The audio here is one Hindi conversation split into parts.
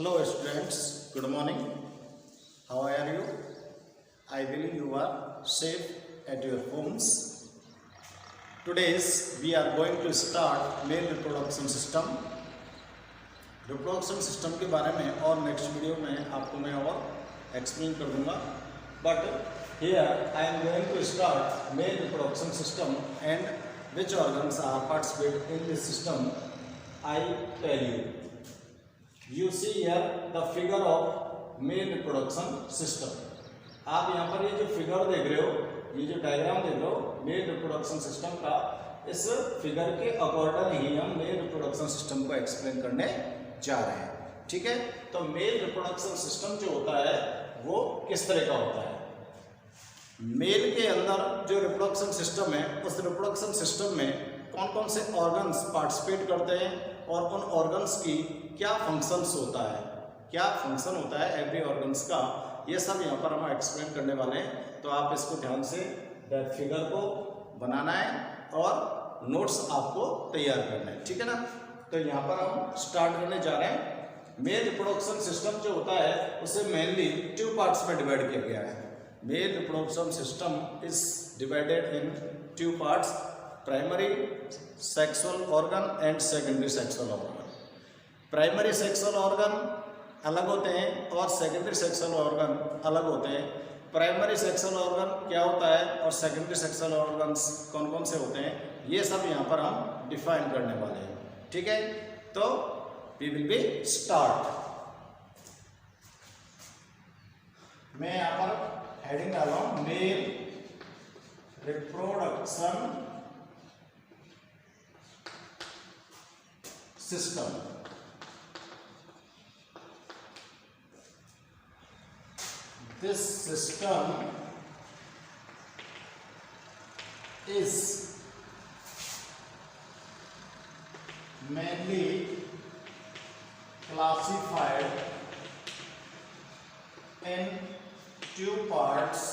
Hello students, good morning. How are you? I believe you are safe at your homes. Today we are going to start male reproduction system. Reproduction system के बारे में और नेक्स्ट वीडियो में आपको मैं और एक्सप्लेन कर दूंगा. But here I am going to start male reproduction system and which organs are participate in this system. I tell you. You see here the figure of male reproduction system. आप यहाँ पर ये जो फिगर देख रहे हो, ये जो डायग्राम देख रहे हो मेल रिप्रोडक्शन सिस्टम का, इस फिगर के अकॉर्डिंग ही हम मेल रिप्रोडक्शन सिस्टम को एक्सप्लेन करने जा रहे हैं. ठीक है, तो मेल रिप्रोडक्शन सिस्टम जो होता है वो किस तरह का होता है. मेल के अंदर जो रिप्रोडक्शन सिस्टम है, उस रिप्रोडक्शन सिस्टम में कौन कौन से ऑर्गन्स पार्टिसिपेट करते हैं और उन ऑर्गन्स की क्या फंक्शंस होता है, क्या फंक्शन होता है एवरी ऑर्गन्स का, ये सब यहाँ पर हम एक्सप्लेन करने वाले हैं. तो आप इसको ध्यान से फिगर को बनाना है और नोट्स आपको तैयार करना है. ठीक है ना. तो यहाँ पर हम स्टार्ट करने जा रहे हैं. मेल रिप्रोडक्शन सिस्टम जो होता है उसे मेनली 2 पार्ट्स में डिवाइड किया गया है. Male reproduction system is divided in 2 parts, primary sexual organ and secondary sexual organ. Primary sexual organ अलग होते हैं और सेकेंडरी सेक्सुअल ऑर्गन अलग होते हैं. प्राइमरी सेक्सुअल ऑर्गन क्या होता है और सेकेंडरी सेक्सुअल ऑर्गन्स कौन कौन से होते हैं, ये सब यहाँ पर हम डिफाइन करने वाले हैं. ठीक है, तो वी विल बी स्टार्ट. मैं यहाँ पर हेडिंग डाल रहा हूँ male reproduction system. This system is mainly classified in 2 parts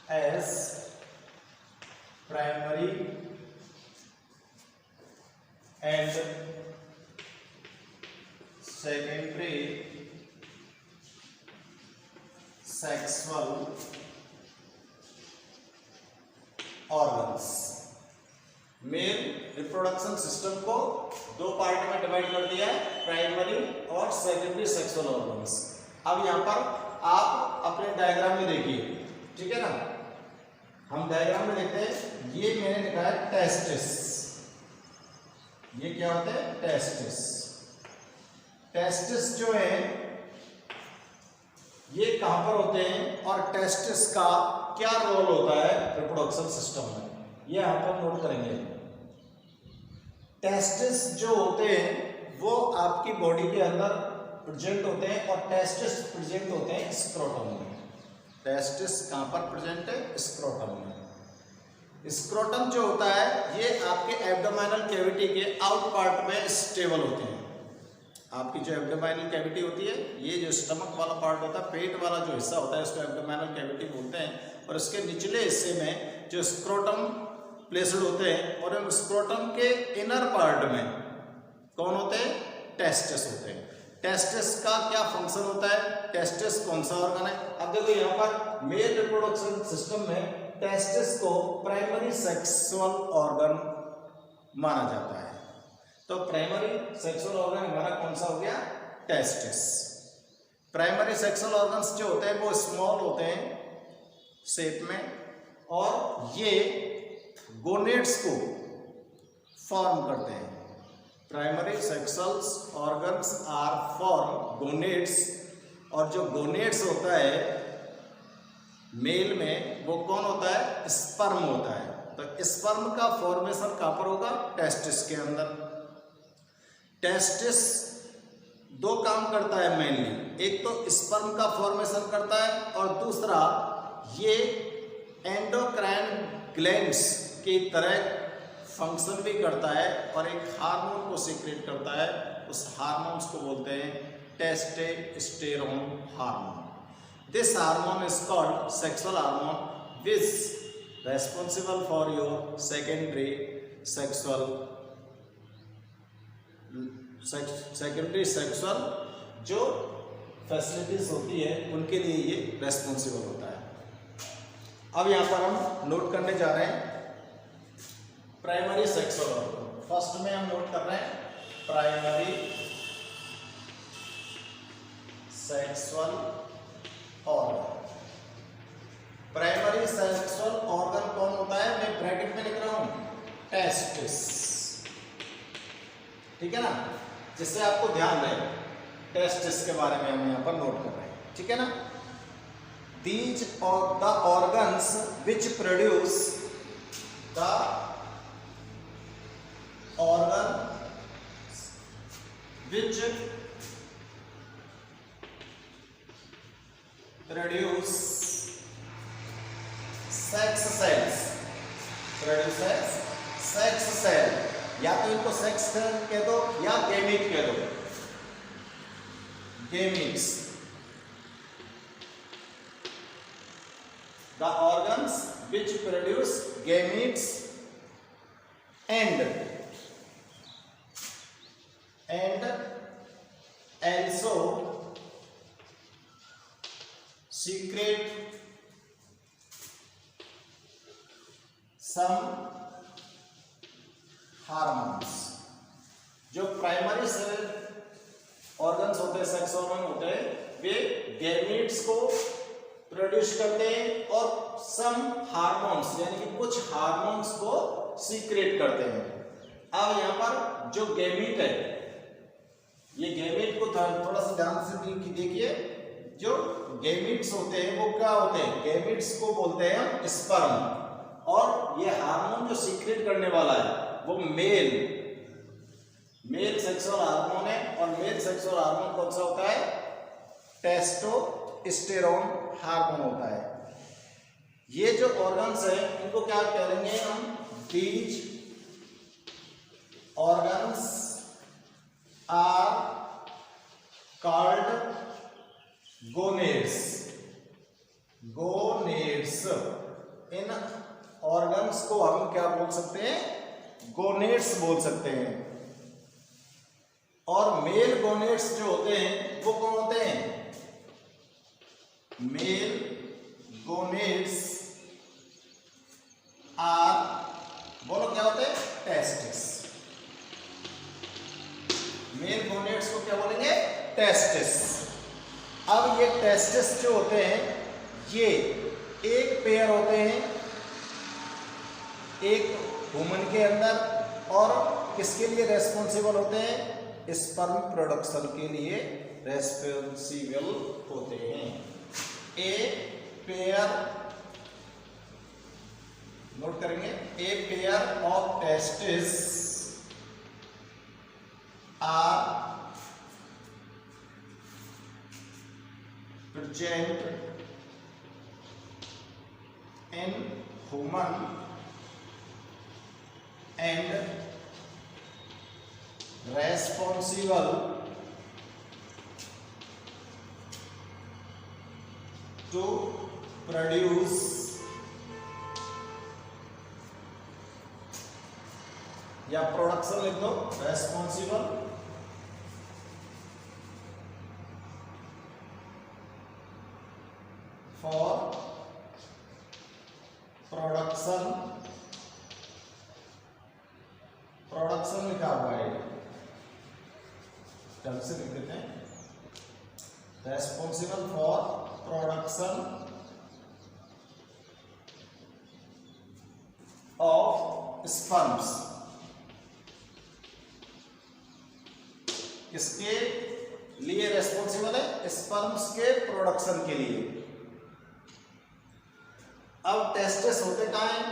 as primary and secondary sexual organs. Male reproduction system को 2 पार्ट में डिवाइड कर दिया है, प्राइमरी और सेकेंडरी सेक्सुअल ऑर्गन्स. अब यहाँ पर आप अपने डायग्राम में देखिए. ठीक है ना, हम डायग्राम में देखते हैं. ये मैंने लिखा है टेस्टिस. ये क्या होता है, टेस्टिस. टेस्टिस जो है ये कहां पर होते हैं और टेस्टिस का क्या रोल होता है रिप्रोडक्शन सिस्टम में, ये यहां पर नोट करेंगे. टेस्टिस जो होते हैं वो आपकी बॉडी के अंदर प्रेजेंट होते हैं और टेस्टिस प्रेजेंट होते हैं स्क्रोटम में. टेस्टिस कहां पर प्रेजेंट है, स्क्रोटम में. स्क्रोटम जो होता है ये आपके एब्डोमिनल कैविटी के आउट पार्ट में स्टेबल होते हैं. आपकी जो एब्डोमिनल कैविटी होती है, ये जो स्टमक वाला पार्ट होता है, पेट वाला जो हिस्सा होता है, उसको एब्डोमिनल कैविटी बोलते हैं. और इसके निचले हिस्से में जो स्क्रोटम प्लेस्ड होते हैं और स्क्रोटम के इनर पार्ट में कौन होते हैं, टेस्टिस होते हैं. टेस्टिस का क्या फंक्शन होता है, टेस्टिस कौन सा ऑर्गन है. अब देखो यहाँ पर मेल रिप्रोडक्शन सिस्टम में टेस्टिस को प्राइमरी सेक्सुअल ऑर्गन माना जाता है. तो प्राइमरी सेक्सुअल ऑर्गन हमारा कौन सा हो गया, टेस्टिस. प्राइमरी सेक्सुअल ऑर्गन्स जो होते हैं वो स्मॉल होते हैं शेप में और ये गोनेड्स को फॉर्म करते हैं. Primary sexual organs are form gonads. और जो गोनेड्स होता है मेल में वो कौन होता है, स्पर्म होता है. तो स्पर्म का फॉर्मेशन कहां पर होगा, टेस्टिस के अंदर. टेस्टिस 2 काम करता है मेनली. एक तो स्पर्म का फॉर्मेशन करता है और दूसरा ये एंडोक्राइन ग्लैंड्स की तरह फंक्शन भी करता है और एक हार्मोन को सीक्रेट करता है. उस हार्मोन्स को बोलते हैं testosterone hormone. This hormone is called sexual hormone which responsible for your secondary sexual secondary sexual जो फैसिलिटीज होती है उनके लिए ये रेस्पॉन्सिबल होता है। अब यहाँ पर हम नोट करने जा रहे हैं प्राइमरी सेक्सुअल ऑर्गन। फर्स्ट में हम नोट कर रहे हैं primary sexual organ. Primary sexual organ कौन होता है? मैं ब्रैकेट में लिख रहा हूं टेस्टिस, ठीक है ना, जिससे आपको ध्यान रहे टेस्टिस के बारे में हम यहाँ पर नोट कर रहे हैं, ठीक है ना। These are the organs which produce the organ which produce sex cells, produces sex cell, या तो इनको सेक्स सेल कह दो या गेमीट कह दो, gametes. The organs which produce gametes and also secrete some hormones. जो प्राइमरी सेल ऑर्गन्स होते हैं, सेक्स ऑर्गन होते हैं, वे गैमीट्स को प्रोड्यूस करते हैं और सम हार्मोन्स यानी कि कुछ हार्मोन्स को सीक्रेट करते हैं। अब यहाँ पर जो गैमीट है, ये गैमीट को थोड़ा सा ध्यान से देखिए। जो गैमीट्स होते हैं वो क्या होते हैं? गैमीट्स को बोलते हैं हम स्पर्म, और ये हार्मोन जो सीक्रेट करने वाला है वो मेल सेक्सुअल हार्मोन है। और मेल सेक्सुअल हार्मोन कौन सा होता है? टेस्टोस्टेरोन हार्मोन होता है। ये जो ऑर्गन्स है इनको क्या कहेंगे हम? These organs are called gonads. Gonads, इन ऑर्गन्स को हम क्या बोल सकते हैं? गोनेड्स बोल सकते हैं। और मेल गोनेड्स जो होते हैं वो कौन होते हैं? मेल गोनेड्स आर, बोलो क्या होते हैं? टेस्टिस। मेल गोनेड्स को क्या बोलेंगे? टेस्टिस। अब ये टेस्टिस जो होते हैं ये एक पेयर होते हैं एक ह्यूमन के अंदर, और किसके लिए रेस्पॉन्सिबल होते हैं? स्पर्म प्रोडक्शन के लिए रेस्पॉन्सिबल होते हैं। ए पेयर, नोट करेंगे, a pair of testis are present in human and responsible to produce या प्रोडक्शन लिख दो, रेस्पॉन्सिबल फॉर प्रोडक्शन, प्रोडक्शन लिखा हुआ है, ढंग से लिख देते हैं, responsible for production of sperms. किसके लिए रेस्पॉन्सिबल है? स्पर्म्स के प्रोडक्शन के लिए। अब टेस्टिस होते कहाँ हैं?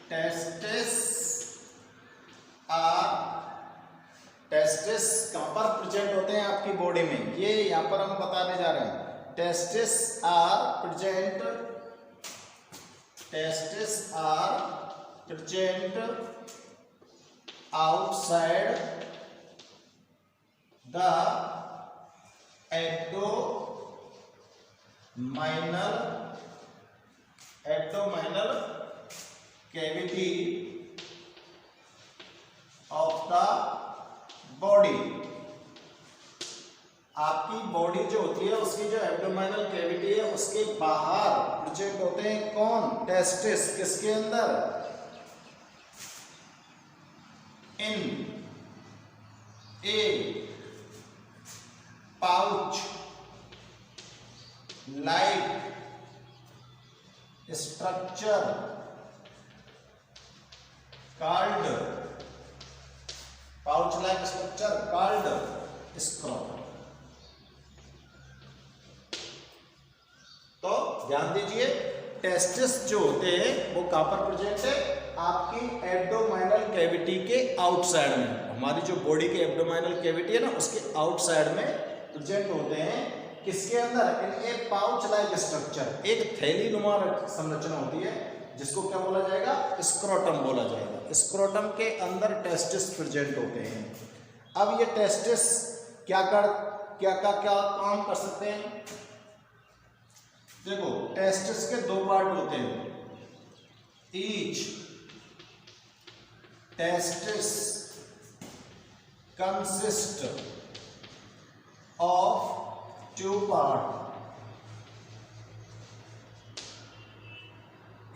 टेस्टिस आर, टेस्टिस कहाँ पर प्रेजेंट होते हैं आपकी बॉडी में? ये यहाँ पर हम बताने जा रहे हैं। Testis are present, testis are present outside the abdominal cavity of the body, आपकी बॉडी जो होती है उसकी जो एब्डोमिनल कैविटी है उसके बाहर प्रेजेंट होते हैं कौन? टेस्टिस। किसके अंदर? In a pouch like structure called, pouch like structure called scrotum. तो ध्यान दीजिए, टेस्टिस जो होते हैं वो कहां पर प्रेजेंट है? आपकी एब्डोमिनल कैविटी के आउटसाइड में। हमारी जो बॉडी की एब्डोमिनल कैविटी है ना उसके आउटसाइड में प्रेजेंट होते हैं। किसके अंदर? In a pouch like structure, एक थैली नुमा संरचना होती है जिसको क्या बोला जाएगा? स्क्रोटम बोला जाएगा। स्क्रोटम के अंदर टेस्टिस प्रेजेंट होते हैं। अब ये टेस्टिस क्या काम कर सकते हैं? देखो, टेस्टिस के दो पार्ट होते हैं। Each testis consist of two part.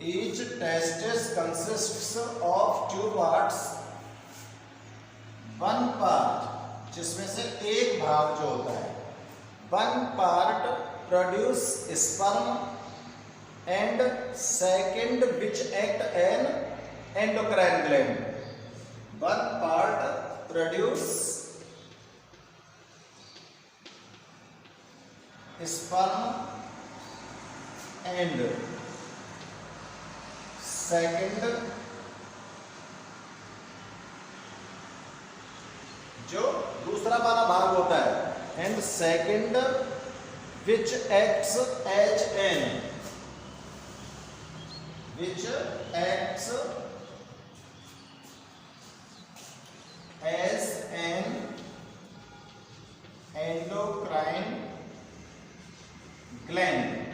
Each testis consists of two parts. One part, जिसमें से एक भाग जो होता है, one part produce sperm and second which act an endocrine gland. One part produce sperm and second जो दूसरा वाला भाग होता है, and second which acts as an endocrine gland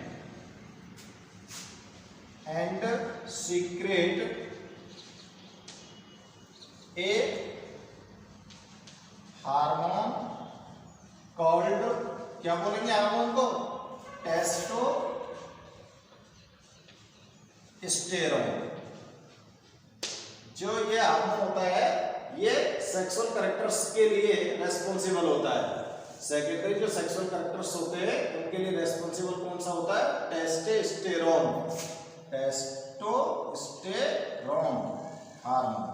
and secrete a hormone called, क्या बोलेंगे हार्मोन को? टेस्टोस्टेरोन। जो ये हार्मोन होता है ये सेक्सुअल कैरेक्टर्स के लिए रेस्पॉन्सिबल होता है। सेकेंडरी जो सेक्सुअल कैरेक्टर्स होते हैं उनके लिए रेस्पॉन्सिबल कौन सा होता है? टेस्टोस्टेरोन। Testosterone hormone.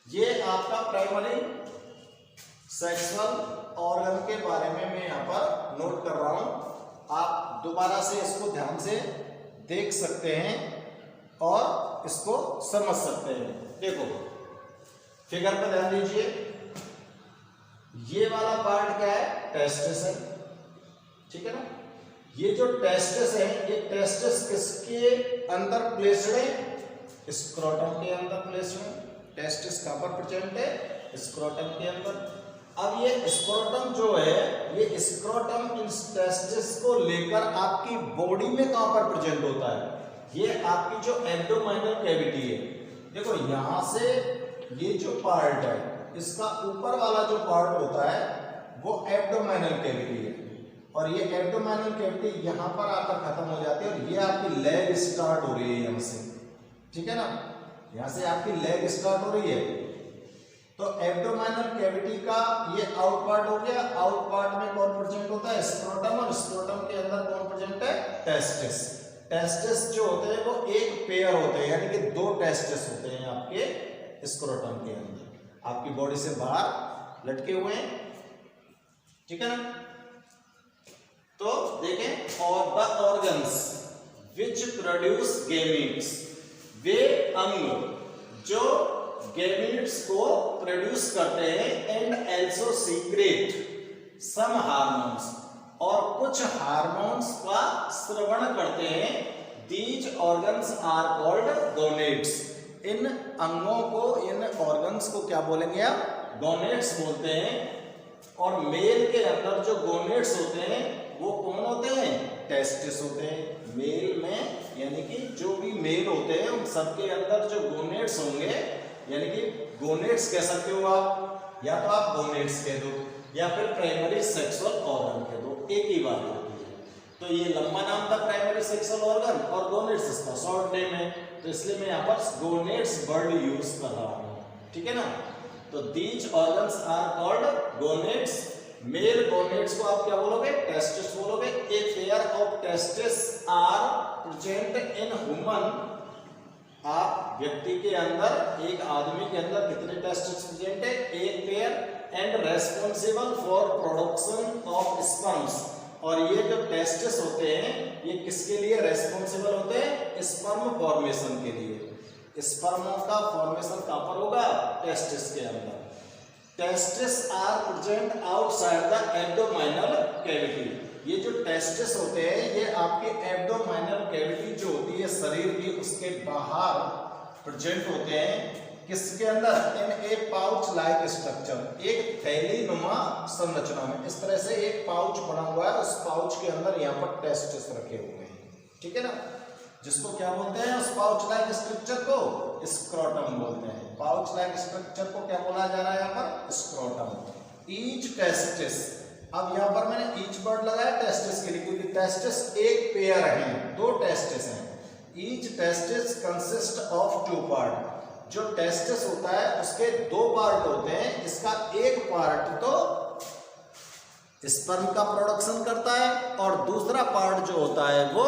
ये आपका प्राइमरी सेक्सुअल ऑर्गन के बारे में मैं यहां पर नोट कर रहा हूं। आप दोबारा से इसको ध्यान से देख सकते हैं और इसको समझ सकते हैं। देखो फिगर पर ध्यान दीजिए, ये वाला पार्ट क्या है? टेस्टिस है, ठीक है ना। ये जो टेस्टिस है, ये टेस्टिस किसके अंदर प्लेस्ड है? स्क्रोटम के अंदर प्लेस्ड है। टेस्टिस कहां पर प्रेजेंट है? स्क्रोटम के अंदर। अब ये स्क्रोटम जो है, ये स्क्रोटम इन टेस्टिस को लेकर आपकी बॉडी में कहां पर प्रेजेंट होता है? ये आपकी जो एब्डोमिनल कैविटी है, देखो यहां से ये जो पार्ट है, इसका ऊपर वाला जो पार्ट होता है वो एब्डोमिनल कैविटी है, और ये एब्डोमिनल कैविटी यहां पर आकर खत्म हो जाती है, और ये आपकी लेग स्टार्ट हो रही है यहां से, ठीक है ना। यहां से आपकी लेग स्टार्ट हो रही है। तो एब्डोमिनल कैविटी का ये आउट पार्ट हो गया। आउट पार्ट में कौन प्रेजेंट होता है? स्क्रोटम। और स्क्रोटम के अंदर कौन प्रेजेंट है? टेस्टिस। टेस्टिस जो होते हैं वो एक पेयर होते हैं, यानी कि दो टेस्टिस होते हैं आपके स्क्रोटम के अंदर, आपकी बॉडी से बाहर लटके हुए हैं, ठीक है ना। तो देखें, और the organs which produce gametes, वे अंग जो गैमीट्स को प्रोड्यूस करते हैं, and also secrete some hormones, और कुछ हार्मोन्स का स्रवण करते हैं। These organs are called gonads. इन अंगों को, इन ऑर्गन्स को क्या बोलेंगे आप? गोनेड्स बोलते हैं। और मेल के अंदर जो गोनेड्स होते हैं वो कौन होते हैं? टेस्टिस होते हैं। मेल में, यानी कि जो भी मेल होते हैं उन सबके अंदर जो गोनेड्स होंगे यानी कि गोनेड्स कह सकते हो आप, या तो आप गोनेड्स कह दो या फिर प्राइमरी सेक्सुअल ऑर्गन कह दो, एक ही बात होती है। तो ये लंबा नाम था प्राइमरी सेक्सुअल ऑर्गन और गोनेड्स इसका शॉर्ट नेम है, तो इसलिए मैं यहाँ पर गोनेड्स वर्ड यूज कर रहा हूँ, ठीक है ना। तो these organs are called gonads. Male gonads को आप क्या बोलोगे? टेस्टिस बोलोगे। A pair of testis are present in human. आप व्यक्ति के अंदर, एक आदमी के अंदर कितने टेस्टिस प्रेजेंट है? एक pair, and responsible for production of sperms. और ये जो टेस्टिस होते हैं ये किसके लिए रेस्पॉन्सिबल होते हैं? स्पर्म फॉर्मेशन के लिए। स्पर्मों का फॉर्मेशन कहां पर होगा? टेस्टिस के अंदर। Testis are present outside the abdominal cavity. ये जो टेस्टिस होते हैं ये आपके एब्डोमिनल कैविटी जो होती है शरीर की, उसके बाहर प्रेजेंट होते हैं। किसके अंदर? In a pouch like structure, एक थैली नुमा संरचना में। इस तरह से एक पाउच बना हुआ है, उस पाउच के अंदर यहाँ पर टेस्टिस रखे हुए हैं, ठीक है ना। जिसको क्या बोलते हैं? उस पाउच लाइक स्ट्रक्चर को स्क्रोटम बोलते हैं। पाउच लाइक स्ट्रक्चर को क्या बोला जा रहा है यहाँ पर? स्क्रोटम। ईच टेस्टिस, अब यहाँ पर मैंने ईच वर्ड लगाया टेस्टिस के लिए क्योंकि टेस्टिस एक पेयर है, दो टेस्टिस हैं। Each testis consist of two part. जो टेस्टिस होता है उसके दो पार्ट होते हैं। इसका एक पार्ट तो स्पर्म का प्रोडक्शन करता है और दूसरा पार्ट जो होता है वो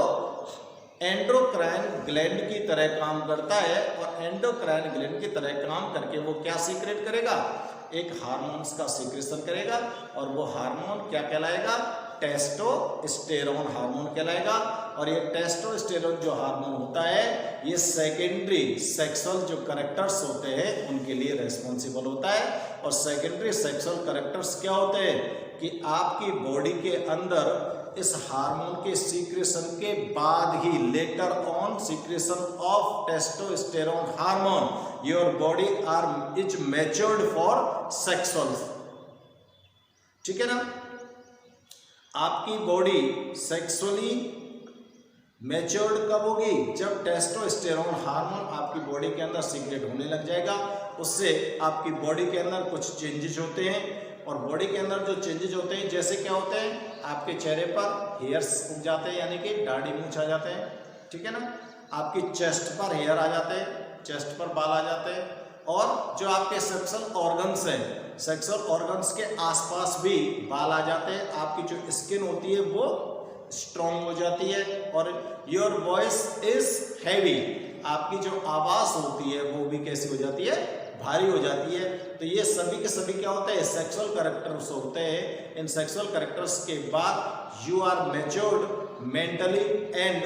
एंडोक्राइन ग्लैंड की तरह काम करता है। और एंडोक्राइन ग्लैंड की तरह काम करके वो क्या सीक्रेट करेगा? एक हार्मोन्स का सीक्रेशन करेगा और वो हार्मोन क्या कहलाएगा? टेस्टोस्टेरोन हार्मोन कहलाएगा। और ये टेस्टोस्टेरोन जो हार्मोन होता है ये सेकेंडरी सेक्सुअल जो कैरेक्टर्स होते हैं उनके लिए रेस्पॉन्सिबल होता है। और सेकेंडरी सेक्सुअल कैरेक्टर्स क्या होते हैं कि आपकी बॉडी के अंदर इस हार्मोन के सीक्रेशन के बाद ही, later on secretion of testosterone hormone, your body are is matured for sexual, ठीक है ना। आपकी बॉडी सेक्सुअली मैच्योर्ड कब होगी? जब टेस्टोस्टेरोन हार्मोन आपकी बॉडी के अंदर सीक्रेट होने लग जाएगा। उससे आपकी बॉडी के अंदर कुछ चेंजेस होते हैं। और बॉडी के अंदर जो चेंजेस होते हैं जैसे क्या होते हैं? आपके चेहरे पर हेयर्स उग जाते हैं, यानी कि दाढ़ी मूंछ आ जाते हैं, ठीक है ना। आपकी चेस्ट पर हेयर आ जाते हैं, चेस्ट पर बाल आ जाते हैं। और जो आपके सेक्सुअल ऑर्गन्स हैं, सेक्सुअल ऑर्गन्स के आसपास भी बाल आ जाते हैं। आपकी जो स्किन होती है वो स्ट्रॉन्ग हो जाती है। और योर वॉइस इज हैवी, आपकी जो आवाज होती है वो भी कैसी हो जाती है? भारी हो जाती है। तो ये सभी के सभी क्या होते हैं? सेक्सुअल कैरेक्टर्स होते हैं। इन सेक्सुअल कैरेक्टर्स के बाद you are matured mentally and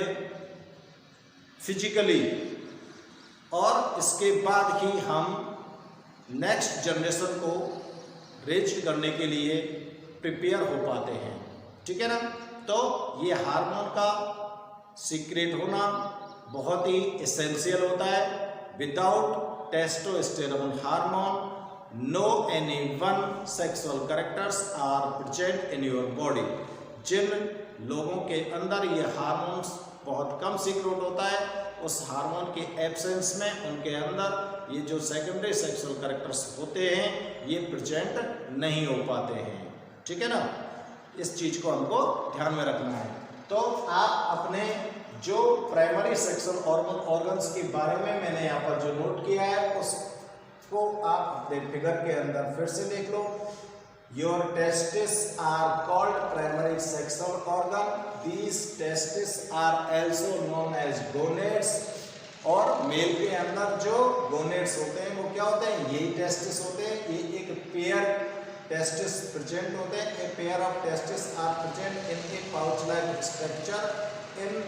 physically. और इसके बाद ही हम नेक्स्ट जनरेशन को रेज करने के लिए प्रिपेयर हो पाते हैं, ठीक है ना। तो ये हार्मोन का सीक्रेट होना बहुत ही एसेंशियल होता है। Without testosterone hormone no any one sexual characters are present in your body. जिन लोगों के अंदर ये हार्मोन्स बहुत कम सीक्रेट होता है, उस हार्मोन के एब्सेंस में उनके अंदर ये जो सेकेंडरी सेक्सुअल कैरेक्टर्स होते हैं ये प्रेजेंट नहीं हो पाते हैं, ठीक है ना। इस चीज को हमको ध्यान में रखना है। तो आप अपने जो प्राइमरी सेक्सुअल ऑर्गन्स के बारे में मैंने यहाँ पर जो नोट किया है उसको आप अपने फिगर के अंदर फिर से देख लो। Your testis are called primary sexual organ. These testis are also known as gonads. और मेल के अंदर जो गोनेड्स होते हैं वो क्या होते हैं? यही टेस्टिस होते हैं। ये एक पेयर टेस्टिस प्रेजेंट होते हैं। A pair of testis are present in a pouch like structure in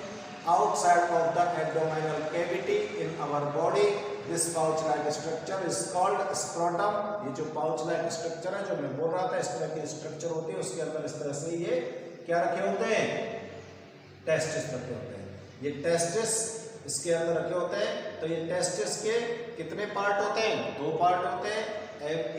outside of the abdominal cavity in our body. This pouch like structure is called scrotum. ये जो pouch like structure है जो मैं बोल रहा था, इस तरह की स्ट्रक्चर होती है, उसके अंदर इस तरह से ये क्या रखे होते हैं? टेस्टिस रखे होते हैं। ये टेस्टिस इसके अंदर रखे होते हैं। तो ये टेस्टिस के कितने पार्ट होते हैं? दो पार्ट होते हैं।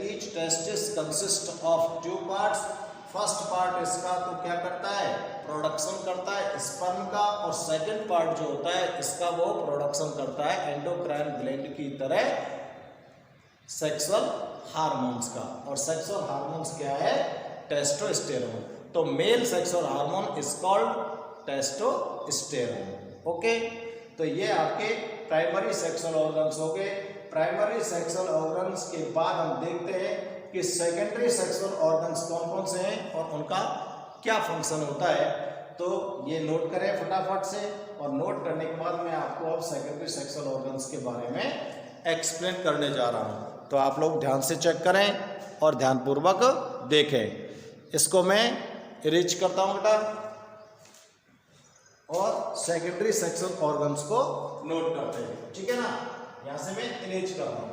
each testis consists of two parts. First part इसका तो क्या करता है? प्रोडक्शन करता है स्पर्म का। और सेकंड पार्ट जो होता है इसका वो प्रोडक्शन करता है एंडोक्राइन ग्लैंड की तरह सेक्सुअल हार्मोन्स का, और सेक्सुअल हार्मोन्स क्या है? टेस्टोस्टेरोन। तो male sexual hormone is called testosterone. Okay, तो ये आपके प्राइमरी सेक्सुअल ऑर्गन्स हो गए। प्राइमरी सेक्सुअल ऑर्गन्स के बाद हम देखते हैं कि सेकेंडरी सेक्सुअल ऑर्गन्स कौन कौन से हैं और उनका क्या फंक्शन होता है। तो ये नोट करें फटाफट से, और नोट करने के बाद मैं आपको अब सेकेंडरी सेक्सुअल ऑर्गन्स के बारे में एक्सप्लेन करने जा रहा हूँ। तो आप लोग ध्यान से चेक करें और ध्यानपूर्वक देखें। इसको मैं इरेज करता हूँ बेटा, और सेकेंडरी सेक्सुअल ऑर्गन्स को नोट करते हैं, ठीक है ना। यहां से मैं इरेज कर रहा हूं।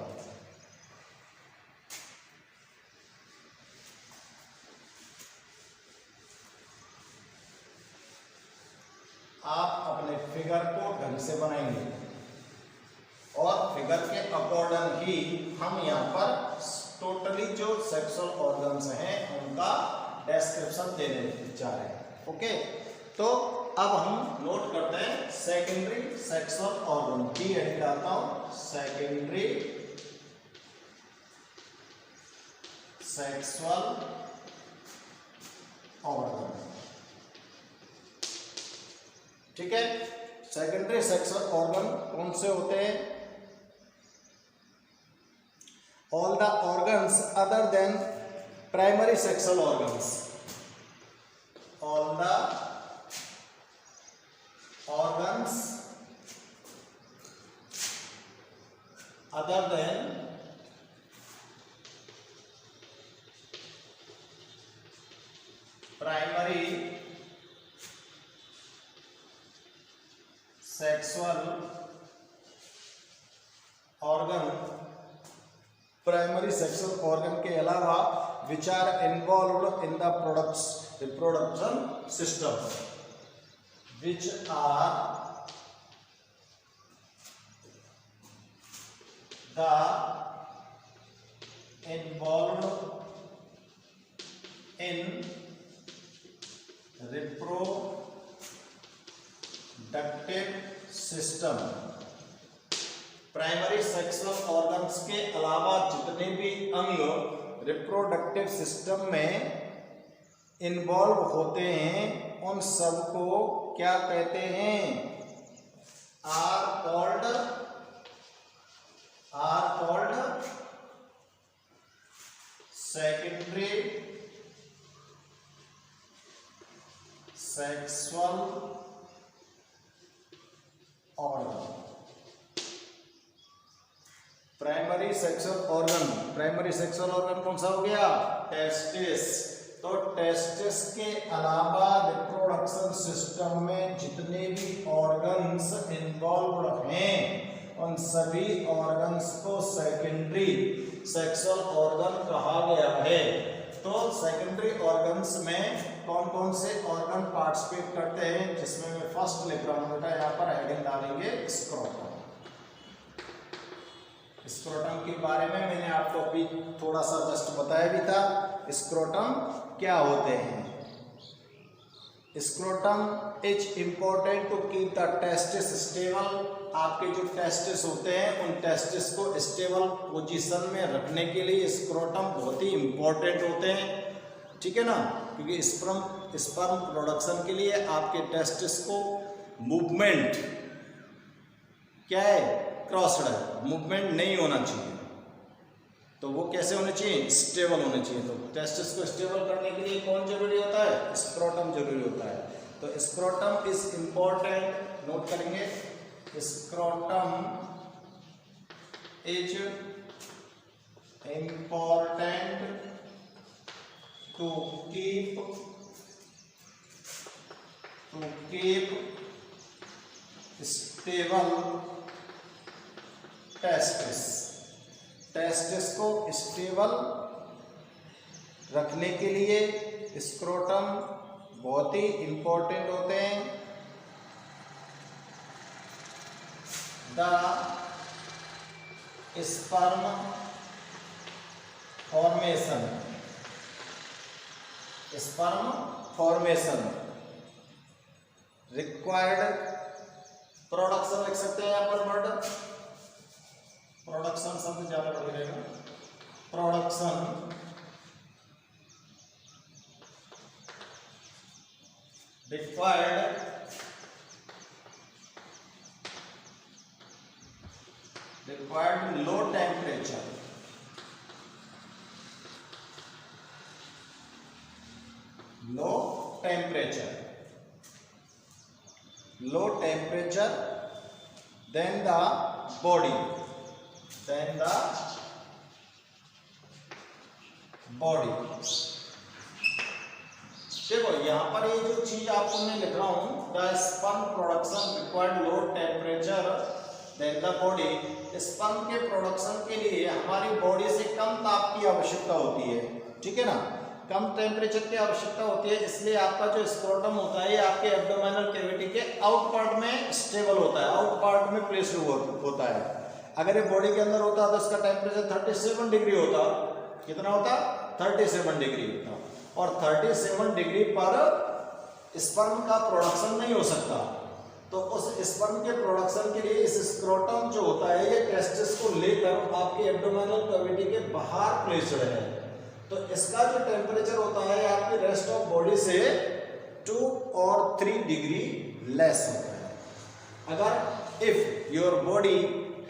आप अपने फिगर को ढंग से बनाएंगे और फिगर के अकॉर्डिंग ही हम यहां पर टोटली जो सेक्सुअल ऑर्गन्स हैं उनका डिस्क्रिप्शन देने जा रहे हैं। ओके, तो अब हम नोट करते हैं सेकेंडरी सेक्सुअल ऑर्गन की। हेडिंग डालता हूं सेकेंडरी सेक्सुअल ऑर्गन, ठीक है। सेकेंडरी सेक्सुअल ऑर्गन कौन से होते हैं? All the organs other than primary sexual organs, all the organs other than primary sexual organ, primary sexual organ के अलावा which are involved in the reproduction system, which are the involved in reproductive system। Primary sexual organs के अलावा जितने भी अंग रिप्रोडक्टिव सिस्टम में इन्वॉल्व होते हैं उन सबको क्या कहते हैं? Are called secondary sexual organ. Primary sexual organ कौन सा हो गया? टेस्टिस। तो टेस्टिस के अलावा रिप्रोडक्शन सिस्टम में जितने भी ऑर्गन्स इन्वॉल्व हैं उन सभी ऑर्गन्स को सेकेंडरी सेक्सुअल ऑर्गन कहा गया है। तो सेकेंडरी ऑर्गन्स में कौन कौन से ऑर्गन पार्टिसिपेट करते हैं, जिसमें मैं फर्स्ट लिख रहा हूं बेटा, यहाँ पर हेडिंग डालेंगे स्क्रोटम। स्क्रोटम के बारे में मैंने आपको अभी थोड़ा सा जस्ट बताया भी था। स्क्रोटम क्या होते हैं? Scrotum is important to keep the testis stable. आपके जो टेस्टिस होते हैं उन टेस्टिस को स्टेबल पोजीशन में रखने के लिए स्क्रोटम बहुत ही इंपॉर्टेंट होते हैं, ठीक है ना। क्योंकि स्पर्म प्रोडक्शन के लिए आपके टेस्टिस को मूवमेंट क्या है? क्रॉस्ड है, मूवमेंट नहीं होना चाहिए। तो वो कैसे होने चाहिए? स्टेबल होने चाहिए। तो टेस्टिस को स्टेबल करने के लिए कौन जरूरी होता है? स्क्रोटम जरूरी होता है। तो स्क्रोटम इज इंपॉर्टेंट, नोट करेंगे। Scrotum is important to keep stable testis को स्टेबल रखने के लिए स्क्रोटम बहुत ही इंपॉर्टेंट होते हैं। The sperm formation required production लिख सकते हैं यहाँ पर वर्ड, प्रोडक्शन शब्द ज्यादा बढ़ रहेगा। Production required low temperature then the body देखो यहाँ पर ये जो चीज आपको मैं लिख रहा हूँ, the sperm production required low temperature then the body. Sperm के प्रोडक्शन के लिए हमारी बॉडी से कम ताप की आवश्यकता होती है, ठीक है ना, कम टेम्परेचर की आवश्यकता होती है। इसलिए आपका जो स्क्रोटम होता है ये आपके एब्डोमिनल कैविटी के आउट पार्ट में स्टेबल होता है, आउट पार्ट में प्लेस्ड होता है। अगर ये बॉडी के अंदर होता तो इसका टेम्परेचर 37 डिग्री होता। कितना होता? 37 डिग्री होता। और 37 डिग्री पर स्पर्म का प्रोडक्शन नहीं हो सकता। तो उस स्पर्म के प्रोडक्शन के लिए इस स्क्रोटम जो होता है ये टेस्टिस को लेकर आपके एब्डोमिनल कैविटी के बाहर प्लेस्ड है। तो इसका जो टेम्परेचर होता है आपके रेस्ट ऑफ बॉडी से 2 और 3 डिग्री लेस होता है। अगर if your body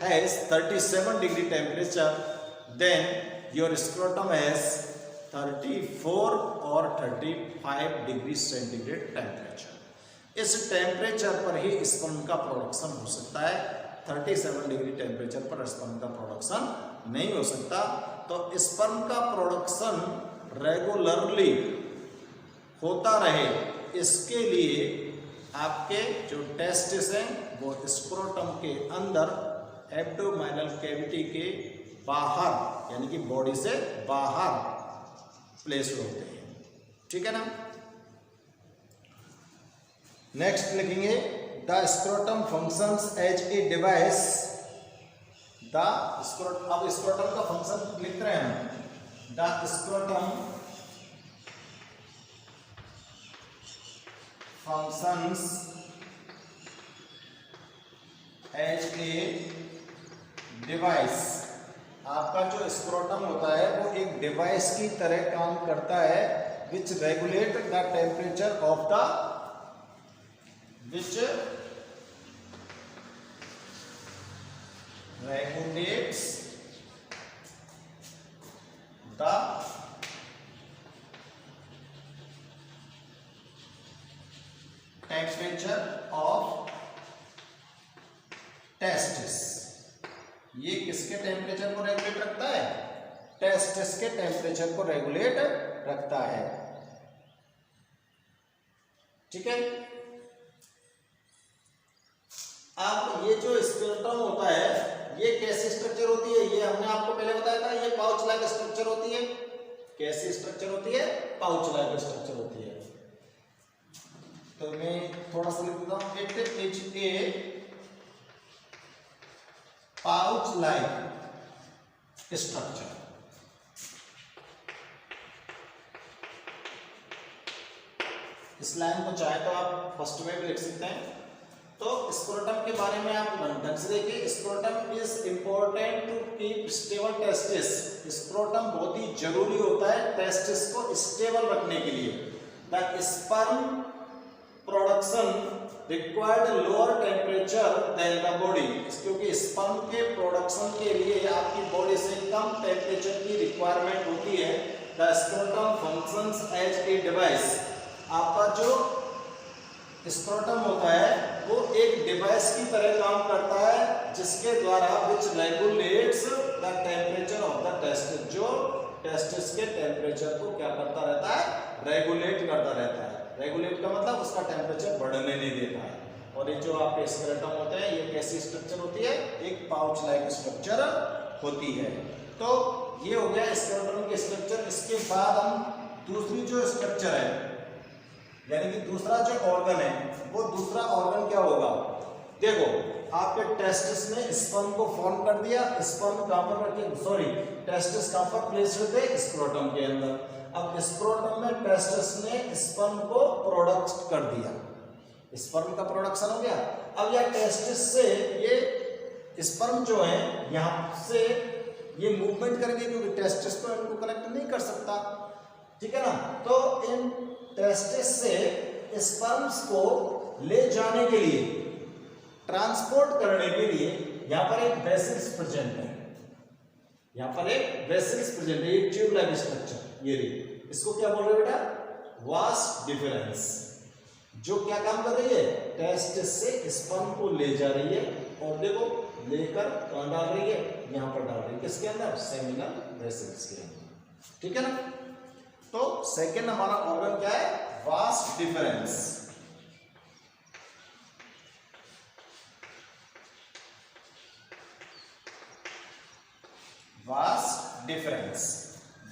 has 37 degree temperature then your scrotum has 34 और 35 डिग्री सेंटीग्रेड टेम्परेचर। इस टेम्परेचर पर ही स्पर्म का प्रोडक्शन हो सकता है। 37 डिग्री टेम्परेचर पर स्पर्म का प्रोडक्शन नहीं हो सकता। तो स्पर्म का प्रोडक्शन रेगुलरली होता रहे इसके लिए आपके जो टेस्टिस हैं वो स्क्रोटम के अंदर एब्डोमिनल कैविटी के बाहर यानी कि बॉडी से बाहर प्लेस्ड होते हैं, ठीक है ना। नेक्स्ट लिखेंगे the scrotum functions as a device. अब स्क्रोटम का फंक्शन लिख रहे हैं हम। The scrotum functions as a device. आपका जो स्क्रोटम होता है वो एक डिवाइस की तरह काम करता है विच regulate the temperature of the which regulates the temperature of testis। ये किसके टेम्परेचर को रेगुलेट रखता है? टेस्टिस के टेम्परेचर को रेगुलेट रखता है, ठीक है। अब ये जो स्क्रोटम होता है ये कैसी स्ट्रक्चर होती है? ये हमने आपको पहले बताया था, ये पाउच लाइक स्ट्रक्चर होती है। कैसी स्ट्रक्चर होती है? पाउच लाइक स्ट्रक्चर होती है। तो मैं थोड़ा सा लिख देता हूं, it is A pouch like structure. इस लाइन को चाहे तो आप फर्स्ट में भी लिख सकते हैं। तो स्क्रोटम के बारे में आप ढंग से देखिए। Scrotum is important to keep stable testis. Scrotum बहुत ही जरूरी होता है टेस्टिस को स्टेबल रखने के लिए। The sperm production required lower temperature then the body. क्योंकि स्पर्म के प्रोडक्शन के लिए आपकी बॉडी से कम टेम्परेचर की रिक्वायरमेंट होती है। The scrotum functions as a device. आपका जो स्क्रोटम होता है वो एक डिवाइस की तरह काम करता है जिसके द्वारा which regulates the temperature of the testis. जो टेस्टिस के टेम्परेचर को क्या करता रहता है? रेगुलेट करता रहता है। रेगुलेट का मतलब उसका टेम्परेचर बढ़ने नहीं देता है। और ये जो आपके स्क्रोटम होते हैं ये कैसी स्ट्रक्चर होती है? एक पाउच लाइक स्ट्रक्चर होती है। तो ये हो गया स्क्रोटम के स्ट्रक्चर। इसके बाद हम दूसरी जो स्ट्रक्चर है यानी कि दूसरा जो ऑर्गन है वो दूसरा ऑर्गन क्या होगा? देखो आपके टेस्टिस ने स्पर्म को फॉर्म कर दिया। स्पर्म कहां पर रखे? सॉरी, टेस्टिस कहां पर प्लेस्ड थे? स्क्रोटम के अंदर। अब स्क्रोटम में टेस्टिस ने स्पर्म को प्रोडक्ट कर दिया, स्पर्म का प्रोडक्शन हो गया। अब यह टेस्टिस से ये स्पर्म जो है यहां से ये मूवमेंट करेंगे क्योंकि टेस्टिस तो इनको कलेक्ट नहीं कर सकता, ठीक है ना। तो इन टेस्टिस से स्पर्म्स को ले जाने के लिए, ट्रांसपोर्ट करने के लिए यहाँ पर एक वेसल्स प्रेजेंट है, यहाँ पर एक वेसल्स प्रेजेंट है, ये ट्यूब लाइक स्ट्रक्चर, ये इसको क्या बोल रहे हैं बेटा, वास डिफरेंस, जो क्या काम कर रही है, टेस्टिस से स्पर्म को ले जा रही है और देखो लेकर कहां डाल रही है, यहां पर डाल रही है, किसके अंदर, सेमिनल वेसल्स के अंदर, ठीक है ना। तो सेकंड हमारा ऑर्गन क्या है, vas deferens. Vas deferens,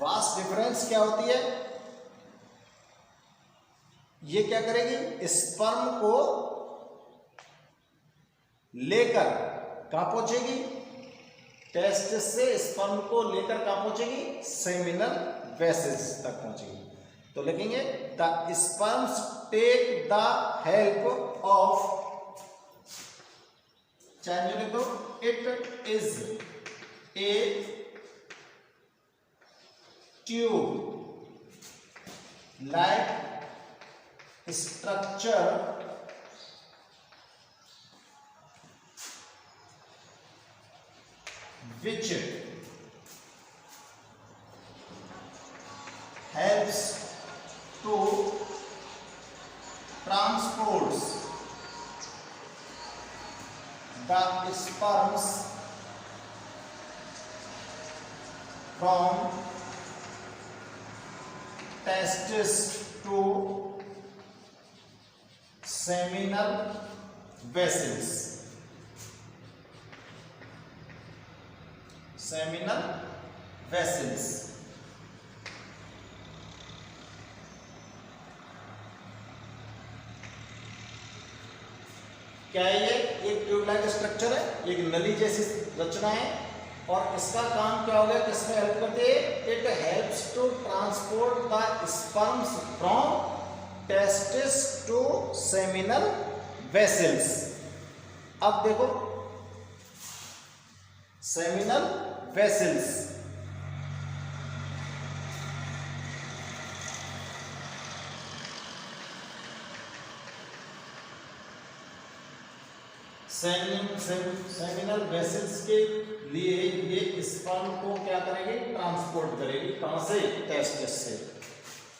vas deferens क्या होती है, ये क्या करेगी, स्पर्म को लेकर कहां पहुंचेगी, टेस्टिस से स्पर्म को लेकर कहां पहुंचेगी, सेमिनल वेसल्स तक पहुंचेगी। तो लिखेंगे the sperms take the help of, चाहे लिख दो, it is a tube like structure which helps to transport the sperms from testis to seminal vessels, seminal vessels। क्या है ये, एक ट्यूबलाइक स्ट्रक्चर है, एक नली जैसी रचना है, और इसका काम क्या हो गया, किसमें हेल्प करती है, it helps to transport the sperms from testis to seminal vessels. अब देखो सेमिनल वेसल्स, सेमिनल वेसल्स के लिए ये स्पर्म को क्या करेगी, ट्रांसपोर्ट करेगी, कहां से, टेस्टिस से।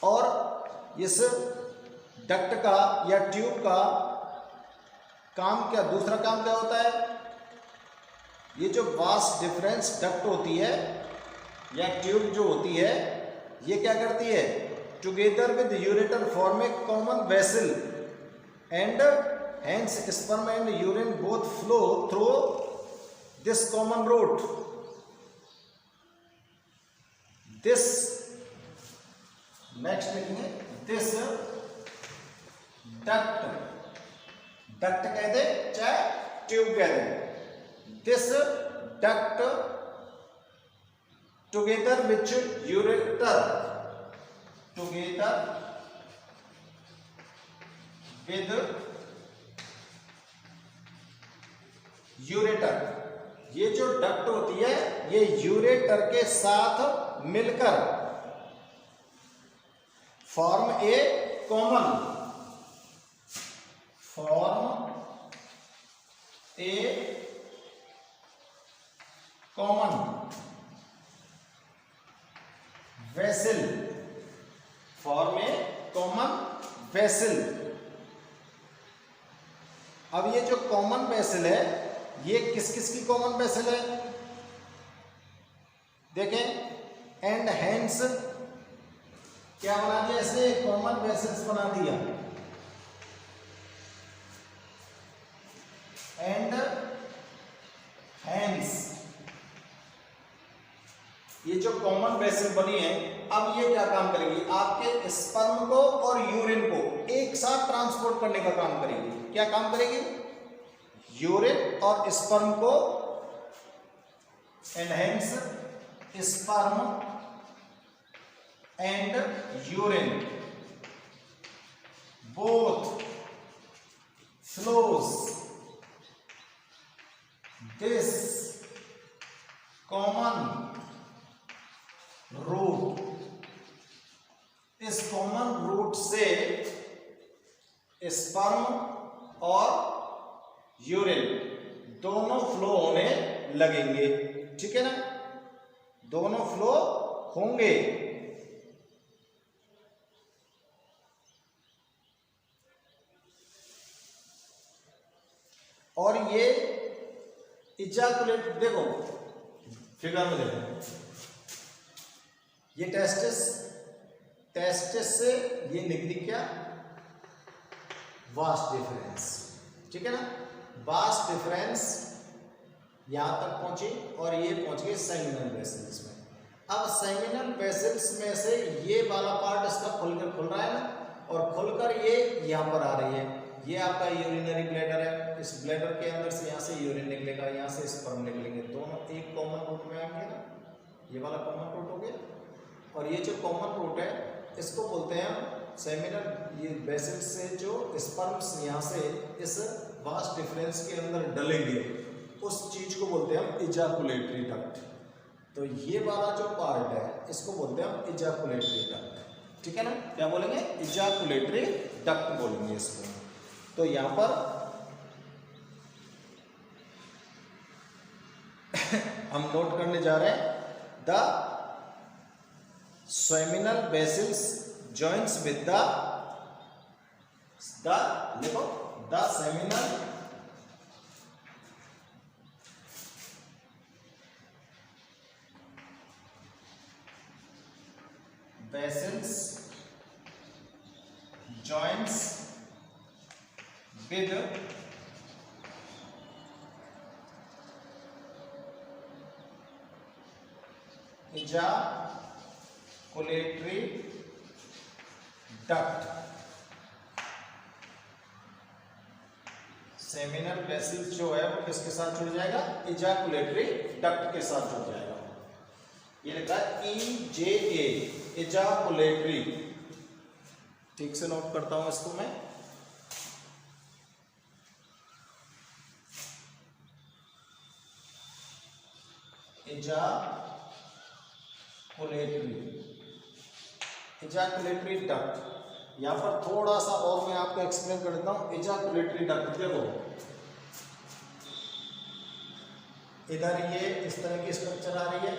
और इस डक्ट का या ट्यूब का काम क्या, दूसरा काम क्या होता है, ये जो वास डिफरेंस डक्ट होती है या ट्यूब जो होती है, ये क्या करती है, together with ureter form A common vessel and hence sperm and urine both flow through this common route. This next लिखेंगे, this duct, duct कहते चाहे ट्यूब कहते, this duct together with ureter, together with ureter, ये जो डक्ट होती है ये यूरेटर के साथ मिलकर फॉर्म ए कॉमन, फॉर्म ए कॉमन वेसल, फॉर्म ए कॉमन वेसल। अब ये जो कॉमन वेसल है, ये किस किस की कॉमन वेसल है, देखें, एंड हैंस क्या बना दिया, इसने कॉमन वेसल्स बना दिया, एंड हैंस, ये जो कॉमन वेसल बनी है, अब ये क्या काम करेगी, आपके स्पर्म को और यूरिन को एक साथ ट्रांसपोर्ट करने का काम करेगी। क्या काम करेगी, यूरिन और स्पर्म को, and hence sperm and urine both flows this common route, इस कॉमन रूट से स्पर्म और यूरिन दोनों फ्लो होने लगेंगे, ठीक है ना, दोनों फ्लो होंगे। और ये इजाकुलेट, देखो फिगर में देखो, ये टेस्टिस से ये निकली क्या, वास्ट डिफरेंस, ठीक है ना, वास्ट डिफरेंस यहां तक पहुंची और ये पहुंच गई सेमिनल वेसल्स में। अब सेमिनल वेसल्स में से ये वाला पार्ट इसका खुलकर खुल रहा है ना, और खुलकर ये यहां पर आ रही है, ये आपका यूरिनरी ब्लैडर है, इस ब्लैडर के अंदर से यहाँ से यूरिन निकलेगा, यहाँ से स्पर्म निकलेंगे, दोनों एक कॉमन रूट में आएंगे ना, ये वाला कॉमन रूट हो गया। और ये जो कॉमन रूट है इसको बोलते हैं हम सेमिनल, ये वेसल्स से जो स्पर्म्स यहाँ से इस वास्ट डिफरेंस के अंदर डलेंगे उस चीज को बोलते हैं हम इजाकुलेटरी डक्ट। तो ये वाला जो पार्ट है इसको बोलते हैं हम इजाकुलेटरी डक्ट, ठीक है ना, क्या बोलेंगे, इजाकुलेटरी डक्ट बोलेंगे इसको। तो यहां पर हम नोट करने जा रहे हैं, the seminal vessels joins with the देखो, the seminal vessels joins with ejaculatory duct, seminal vessels जो है वो किसके साथ जुड़ जाएगा, इजाकुलेटरी डक्ट के साथ जुड़ जाएगा। ये लिखा है EJA, इजाकुलेटरी, ठीक से नोट करता हूं इसको मैं, इजाकुलेटरी डक्ट। यहां पर थोड़ा सा और मैं आपको एक्सप्लेन कर देता हूं। इजाकुलेटरी डक्ट देखो, इधर ये इस तरह की स्ट्रक्चर आ रही है,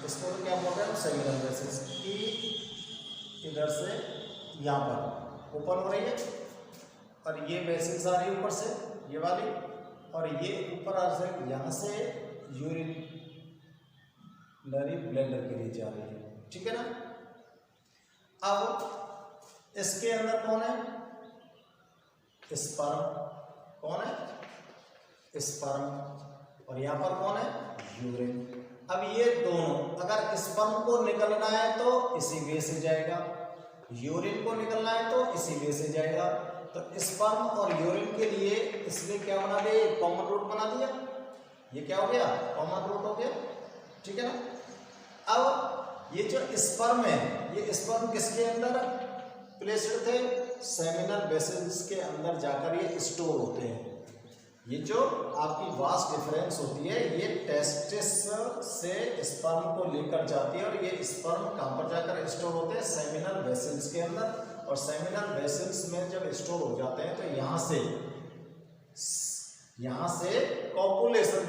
इसको तो क्या बोल रहे हैं, सेमिनल वेसल्स की, इधर से यहां पर ओपन हो रही है और ये वेसल्स आ रही है ऊपर से, ये वाली, और ये ऊपर आ रही है, यहां से यूरिनरी ब्लैडर के लिए जा रही है, ठीक है ना। अब इसके अंदर कौन है, स्पर्म, कौन है, स्पर्म, और यहां पर कौन है, यूरिन। अब ये दोनों, अगर स्पर्म को निकलना है तो इसी वे से जाएगा, यूरिन को निकलना है तो इसी वे से जाएगा। तो स्पर्म और यूरिन के लिए इसने क्या बना दिया, कॉमन रूट बना दिया, ये क्या हो गया, कॉमन रूट हो गया, ठीक है ना। अब ये जो स्पर्म है, ये स्पर्म किसके अंदर प्लेस्ड थे, सेमिनल वेसल्स के अंदर जाकर ये स्टोर होते हैं। ये जो आपकी वास्ट डिफरेंस होती है, ये टेस्टिस से स्पर्म को लेकर जाती है और ये स्पर्म कहां पर जाकर स्टोर होते हैं, सेमिनल वेसल्स के अंदर। और सेमिनल वेसल्स में जब स्टोर हो जाते हैं तो यहां से कॉपुलेशन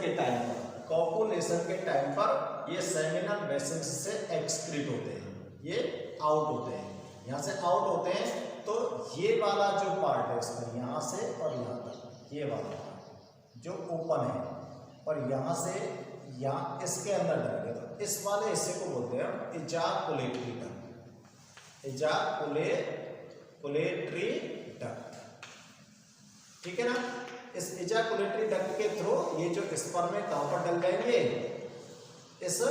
के टाइम पर ये सेमिनल वेसल्स से एक्सक्रीट होते हैं, ये आउट होते हैं, यहाँ से आउट होते हैं। तो ये वाला जो पार्ट है इसमें, यहाँ से और यहाँ तक, ये वाला पार्ट जो ओपन है और यहाँ से यहाँ इसके अंदर डलेगा, तो इस वाले हिस्से को बोलते हैं इजाकुलेटरी डक्ट, इजाकुलेटरी डक्ट, ठीक है ना। इस इजाकुलेटरी डक्ट के थ्रू ये जो स्पर्म है कहां पर डल जाएंगे, इस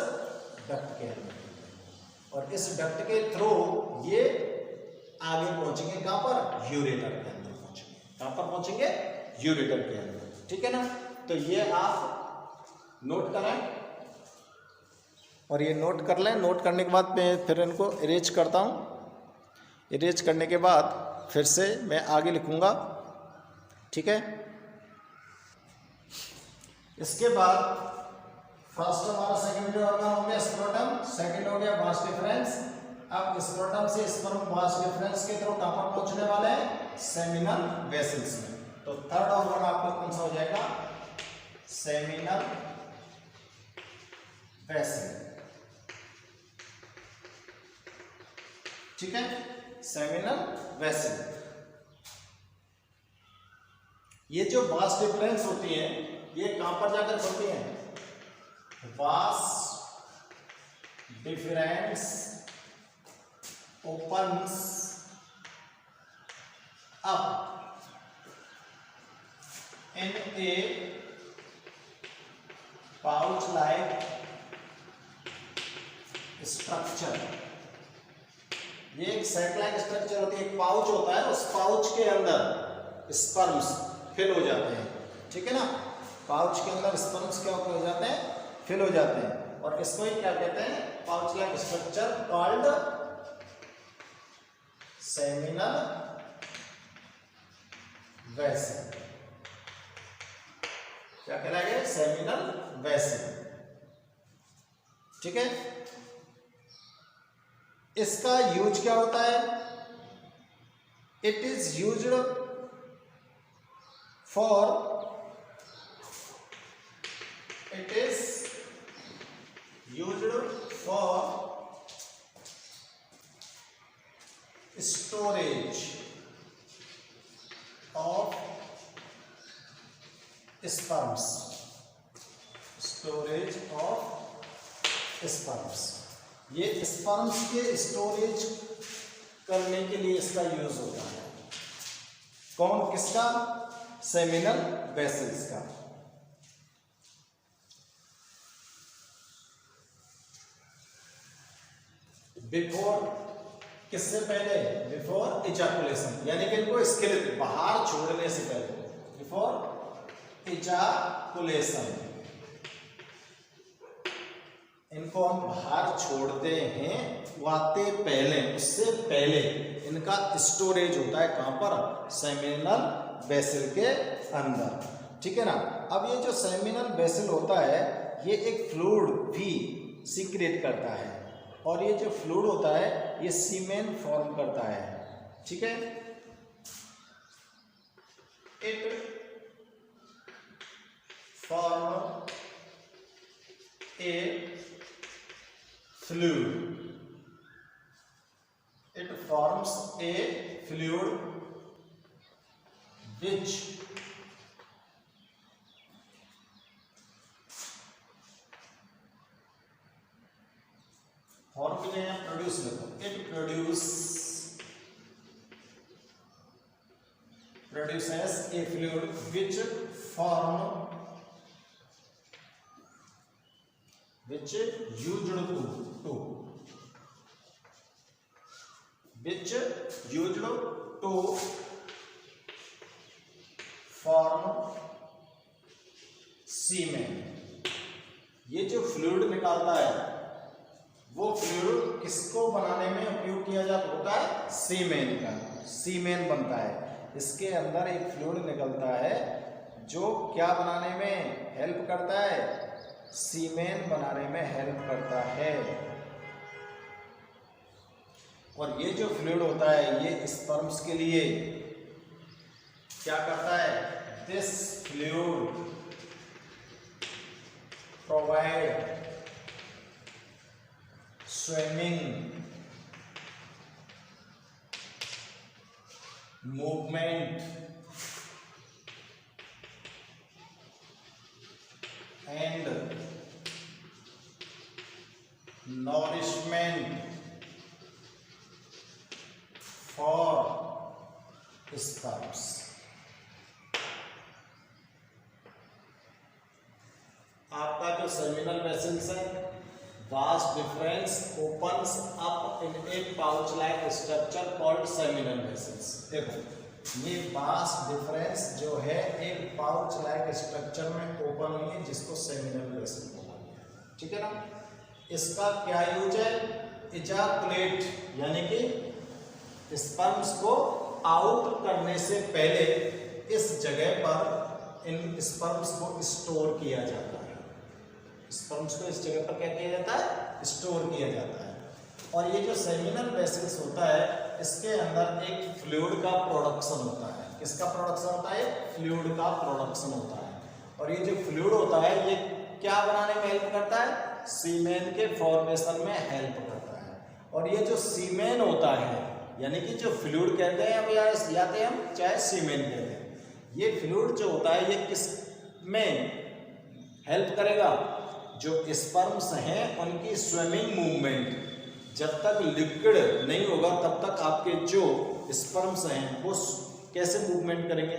डक्ट के अंदर, और इस डक्ट के थ्रू ये आगे पहुंचेंगे कहां पर, यूरेटर के अंदर पहुंचेंगे, कहां पर पहुंचेंगे, यूरेटर के अंदर, ठीक है ना। तो ये आप नोट कराएं और ये नोट कर लें। नोट करने के बाद मैं फिर इनको इरेज करता हूं, इरेज करने के बाद फिर से मैं आगे लिखूंगा, ठीक है। इसके बाद फर्स्ट हमारा सेकेंडरी ऑर्गन हो गया स्क्रोटम, सेकंड हो गया वास डिफरेंस। अब स्क्रोटम से स्पर्म वास डिफरेंस के थ्रू कहां पर पहुंचने वाले हैं? सेमिनल वेसल्स में। तो थर्ड ऑर्गन आपका कौन सा हो जाएगा? Seminal vessel. ठीक है, सेमिनल वेसल। ये जो वास डिफरेंस होती है ये कहां पर जाकर होती है? Vas deferens opens up in a pouch like structure। ये एक सैक लाइक स्ट्रक्चर होती है, एक पाउच होता है, उस पाउच के अंदर स्पर्म्स फिल हो जाते हैं। ठीक है ना, पाउच के अंदर स्पर्म्स क्या हो जाते हैं? फिल हो जाते हैं। और इसको ही क्या कहते हैं? Pouch like structure called seminal vessel. क्या कहलाएगा? Seminal vessel. ठीक है, इसका यूज क्या होता है? It is used for storage of sperms। Storage of sperms, ये स्पर्म्स के स्टोरेज करने के लिए इसका यूज होता है। कौन? किसका? सेमिनल वेसल्स का। बिफोर, किससे पहले? बिफोर इजाकुलेशन, यानी कि इनको स्खलित बाहर छोड़ने से पहले, बिफोर इजाकुलेशन, इनको हम बाहर छोड़ते हैं वाते पहले, उससे पहले इनका स्टोरेज होता है कहां पर? सेमिनल वेसल के अंदर। ठीक है ना। अब ये जो सेमिनल वेसल होता है ये एक फ्लूइड भी सीक्रेट करता है, और ये जो फ्लूइड होता है ये सीमेन फॉर्म करता है। ठीक है, it form A fluid, it forms a fluid which फॉर्मूले हैं प्रोड्यूस लिखो, it produces a fluid which used to form semen। ये जो फ्लूइड निकालता है वो फ्लूइड किसको बनाने में उपयोग किया जाता होता है? सीमेन का। सीमेन बनता है, इसके अंदर एक फ्लूइड निकलता है जो क्या बनाने में हेल्प करता है? सीमेन बनाने में हेल्प करता है। और ये जो फ्लूइड होता है ये स्पर्म्स के लिए क्या करता है? This fluid provide swimming, movement and nourishment for sperms। आपका जो सेमिनल वेसल्स है, vas deferens opens up in a pouch like structure called seminal vessels. देखो ये वास डिफरेंस जो है एक पाउच लाइक स्ट्रक्चर में ओपन हुई है जिसको सेमिनल वेसल बोला गया। ठीक है ना। इसका क्या यूज है? इजाकुलेट, यानी कि स्पर्म्स को आउट करने से पहले इस जगह पर इन स्पर्म्स को स्टोर किया जाता है। स्पर्म्स को इस जगह पर क्या किया जाता है, स्टोर किया जाता है। और ये जो सेमिनल वेसल्स होता है इसके अंदर एक फ्लूइड का प्रोडक्शन होता है। किसका प्रोडक्शन होता है, फ्लूइड का प्रोडक्शन होता है। और ये जो फ्लूइड होता है ये क्या बनाने में हेल्प करता है, सीमेन के फॉर्मेशन में हेल्प करता है। और ये जो सीमेन होता है यानी कि जो फ्लूइड कहते हैं अब या तो हम चाहे सीमेन कहते हैं, ये फ्लूइड जो होता है ये किस में हेल्प करेगा, जो स्पर्म्स हैं उनकी स्विमिंग मूवमेंट। जब तक लिक्विड नहीं होगा तब तक आपके जो स्पर्म्स हैं वो कैसे मूवमेंट करेंगे,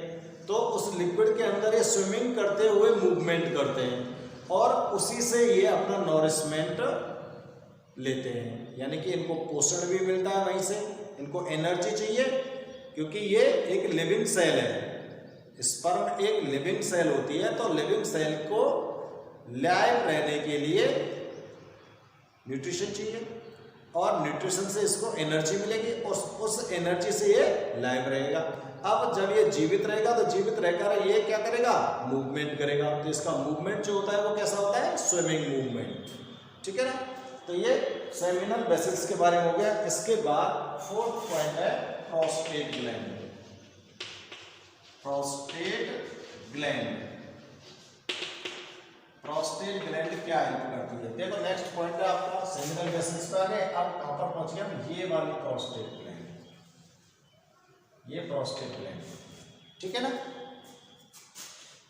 तो उस लिक्विड के अंदर ये स्विमिंग करते हुए मूवमेंट करते हैं और उसी से ये अपना नॉरिशमेंट लेते हैं। यानी कि इनको पोषण भी मिलता है, वहीं से इनको एनर्जी चाहिए क्योंकि ये एक लिविंग सेल है। स्पर्म एक लिविंग सेल होती है, तो लिविंग सेल को लाइव रहने के लिए न्यूट्रिशन चाहिए और न्यूट्रिशन से इसको एनर्जी मिलेगी और उस एनर्जी से ये लाइव रहेगा। अब जब ये जीवित रहेगा तो जीवित रहकर ये क्या करेगा, मूवमेंट करेगा। तो इसका मूवमेंट जो होता है वो कैसा होता है, स्विमिंग मूवमेंट। ठीक है ना, तो ये सेमिनल वेसल्स के बारे में हो गया। इसके बाद फोर्थ पॉइंट है prostate gland. Prostate gland, prostate gland क्या हेल्प करती है, देखो नेक्स्ट पॉइंट है आपका सेमिनल वेसल्स पे आ गए। अब कहां पर पहुंच गए हम, ये वाली प्रोस्टेट ग्लैंड, ये प्रोस्टेट ग्लैंड। ठीक है ना,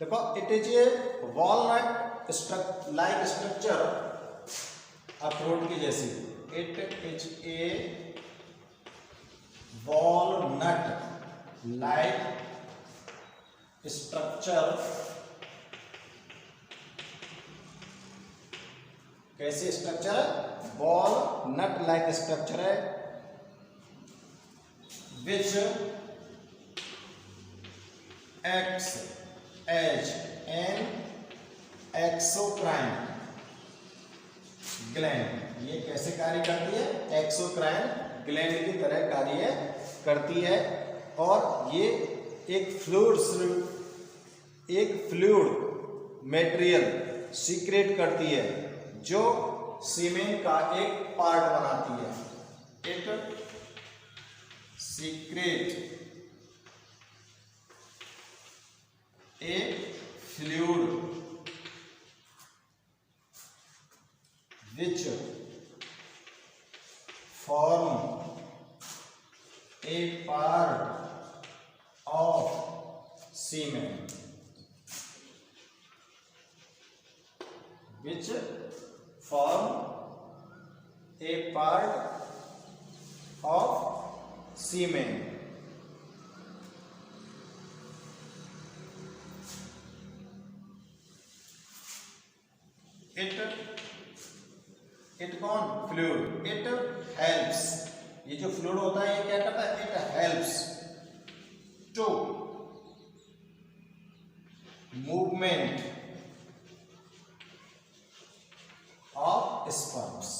देखो it is a walnut like structure, अखरोट की जैसी। It is a walnut like structure, कैसे स्ट्रक्चर है, वॉलनट लाइक स्ट्रक्चर है, which acts as an exocrine gland. ये कैसे कार्य करती है, एक्सोक्राइन ग्लैंड की तरह कार्य करती है। और ये एक फ्लूइड मटेरियल सीक्रेट करती है जो सीमेन का एक पार्ट बनाती है। It secret A fluid which form a part of semen, which form a part of semen. It कौन, फ्लूइड। इट हेल्प्स, ये जो फ्लूइड होता है ये क्या करता है, it helps to movement of sperms,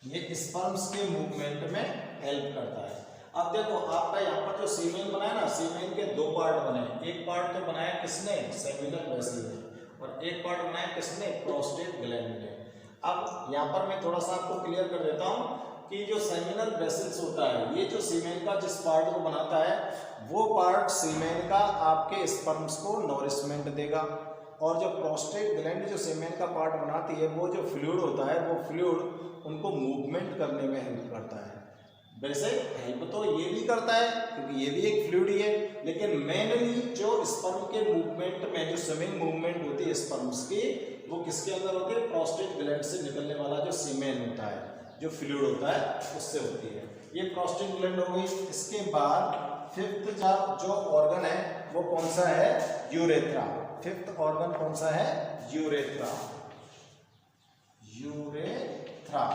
ये स्पर्म्स के मूवमेंट में हेल्प करता है। अब देखो आपका यहाँ पर जो सीमेन बना है ना, सीमेन के दो पार्ट बने। एक पार्ट तो बनाया किसने, सेमिनल वेसल ने, और एक पार्ट बनाया किसने, प्रोस्टेट ग्लैंड ने। अब यहाँ पर मैं थोड़ा सा आपको क्लियर कर देता हूँ कि जो सेमिनल वेसल्स होता है ये जो सीमेन का जिस पार्ट को बनाता है वो पार्ट सीमेन का आपके स्पर्म्स को नॉरिशमेंट देगा, और जो प्रोस्टेट ग्लैंड जो सीमेन का पार्ट बनाती है वो जो फ्लूइड होता है वो फ्लूइड उनको मूवमेंट करने में हेल्प करता है। वैसे हेल्प तो ये भी करता है क्योंकि ये भी एक फ्लूइड ही है, लेकिन मेनली जो स्पर्म के मूवमेंट में जो स्विमिंग मूवमेंट होती है स्पर्म्स की वो किसके अंदर होती है, प्रोस्टेट ग्लैंड से निकलने वाला जो सीमेन होता है, जो फ्लूइड होता है उससे होती है। ये प्रोस्टेट ग्लैंड हो गई। इसके बाद फिफ्थ जो ऑर्गन है वो कौन सा है, यूरेथ्रा। फिफ्थ ऑर्गन कौन सा है, यूरेथ्रा। यूरेथ्रा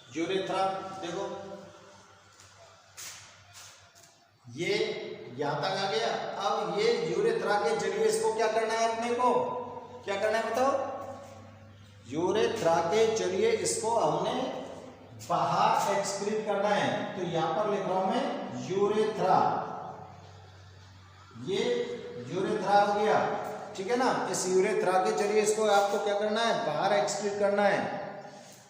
यूरेथ्रा देखो ये यहां तक आ गया। अब ये यूरेथ्रा के जरिए इसको क्या करना है, अपने को क्या करना है बताओ, यूरेथ्रा के जरिए इसको हमने बाहर एक्सक्रीट करना है। तो यहां पर लिख रहा हूं मैं यूरेथ्रा। ये यूरेथ्रा हो गया, ठीक है ना। इस यूरेथ्रा के जरिए इसको आपको क्या करना है, बाहर एक्सक्रीट करना है।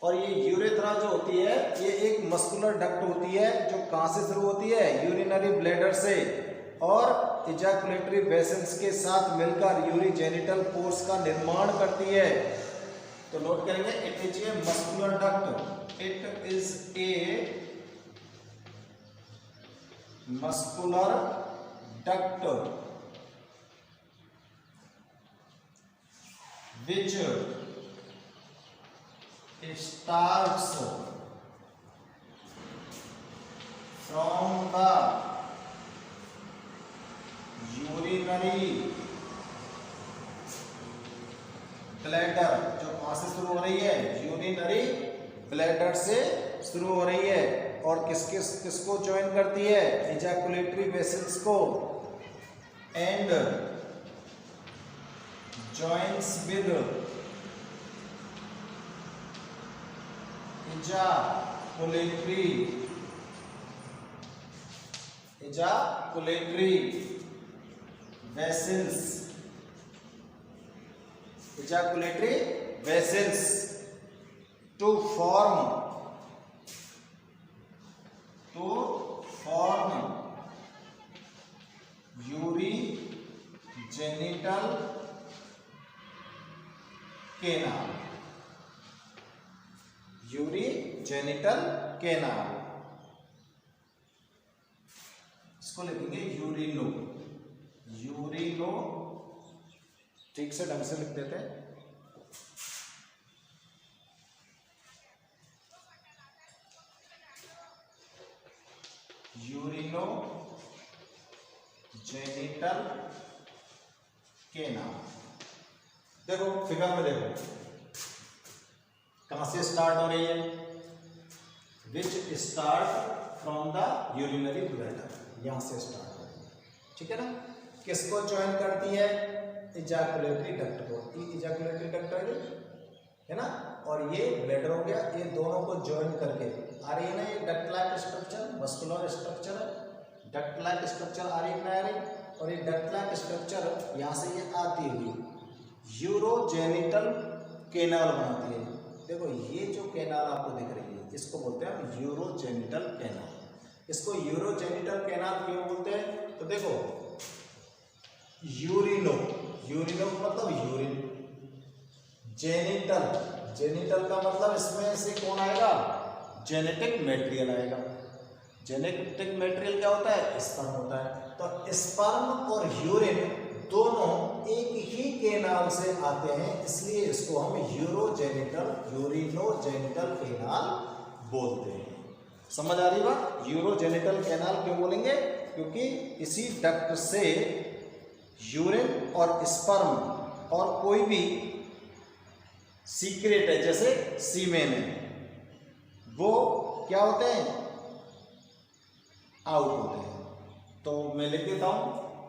और ये यूरेथ्रा जो होती है ये एक मस्कुलर डक्ट होती है जो कहाँ से शुरू होती है, यूरिनरी ब्लैडर से, और इजैकुलेटरी वेसल्स के साथ मिलकर यूरिजेनिटल पोर्स का निर्माण करती है। तो नोट करेंगे, it is a muscular duct, it is a muscular duct which starts from the urinary bladder, जो कहां से शुरू हो रही है, यूरिनरी ब्लैडर से शुरू हो रही है, और किसको ज्वाइन करती है, इजैकुलेटरी वेसल्स को, and joins with ejaculatory vessels to form urogenital canal, urogenital canal, इसको लिखेंगे यूरिनो, यूरिनो, ठीक से ढंग से लिख देते हैं, यूरिनो जेनिटल कैनाल। देखो फिगर में देखो कहां से स्टार्ट हो रही है, which start from the urinary bladder, यहां से स्टार्ट हो रही है, ठीक है ना। किसको ज्वाइन करती है, इजैकुलेटरी डक्ट को, इजैकुलेटरी डक्ट है ना, और ये ब्लैडर हो गया, ये दोनों को ज्वाइन करके आ रही है ना, ये duct like structure, muscular structure है, डक्ट लाइक स्ट्रक्चर आ रही है ना, और ये डक्ट लाइक स्ट्रक्चर यहां से ये आती हुई यूरोजेनिटल कैनाल बनाती है। देखो ये जो कैनाल आपको दिख रही है इसको बोलते हैं हम यूरोजेनिटल कैनाल। इसको यूरोजेनिटल कैनाल क्यों बोलते हैं, तो देखो यूरिनो, यूरिनो का मतलब यूरिन, जेनिटल, जेनिटल का मतलब इसमें से कौन आएगा, जेनेटिक मटेरियल आएगा। जेनेटिक मटेरियल क्या होता है, स्पर्म होता है। तो स्पर्म और यूरिन दोनों एक ही कैनाल से आते हैं, इसलिए इसको हम यूरिनोजेनिटल कैनाल बोलते हैं। समझ आ रही बात, यूरोजेनिटल कैनाल क्यों बोलेंगे, क्योंकि इसी डक्ट से यूरिन और स्पर्म और कोई भी सीक्रेट है जैसे सीमेन है, वो क्या होते हैं, आउट होते हैं। तो मैं लिख देता हूं,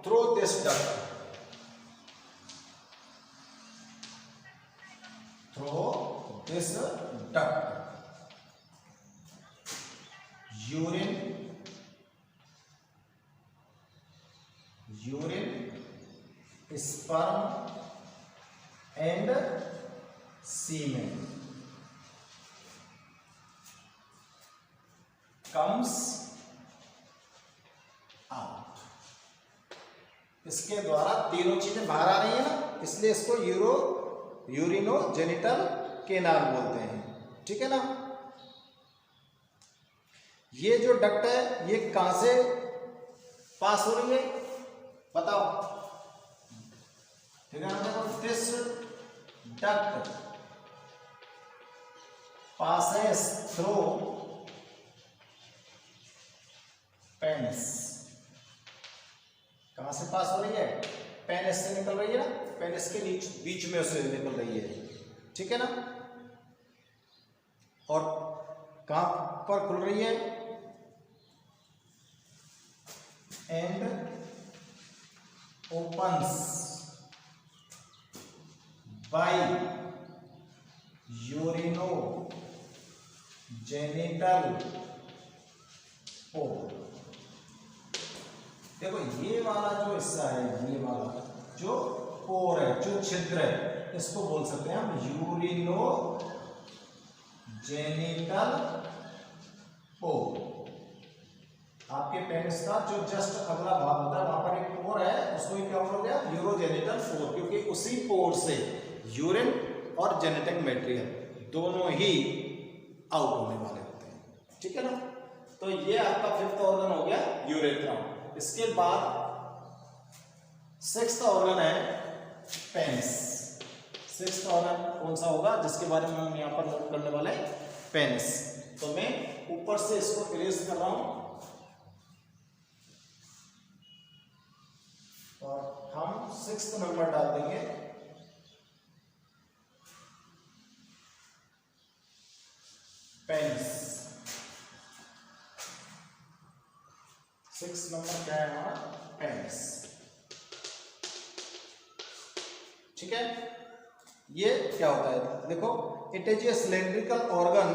through this duct, through this duct urine, sperm and semen comes out। इसके द्वारा तीनों चीजें बाहर आ रही है ना, इसलिए इसको यूरिनोजेनिटल कैनाल बोलते हैं, ठीक है ना। ये जो डक्ट है ये कहां से पास हो रही है, बताओ, ठीक है ना। देखो this duct passes through penis, कहां से पास हो रही है, पेनिस से निकल रही है ना, पेनिस के बीच में उसे निकल रही है, ठीक है ना। और कहां पर खुल रही है, and opens by urinogenital pore। देखो ये वाला जो हिस्सा है, ये वाला जो पोर है, जो छिद्र है, इसको बोल सकते हैं हम यूरिनो जेनिटल पोर। आपके पेनिस का जो जस्ट अगला भाग होता है वहां पर एक पोर है, उसको ही क्या बोलोगे आप? यूरोजेनिटल पोर, क्योंकि उसी पोर से यूरिन और जेनेटिक मटेरियल दोनों ही आउट होने वाले होते हैं, ठीक है ना। तो ये आपका फिफ्थ ऑर्गन हो गया यूरेथ्रा। इसके बाद सिक्स्थ ऑर्गन है पेनिस। सिक्स्थ ऑर्गन कौन सा होगा जिसके बारे में हम यहाँ पर नोट करने वाले हैं? पेनिस। तो मैं ऊपर से इसको इरेज कर रहा हूं और हम सिक्स्थ नंबर डाल देंगे। पेनिस सिक्स नंबर क्या है हमारा? पेनिस, ठीक है। ये क्या होता है देखो, it is a cylindrical organ,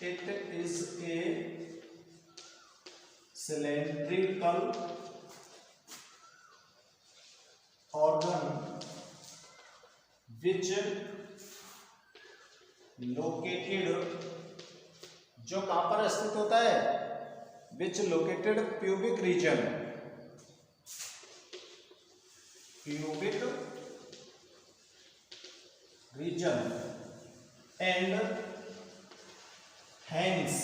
it is a cylindrical organ which located, जो कहां पर स्थित होता है? Which located pubic region, pubic region and hangs,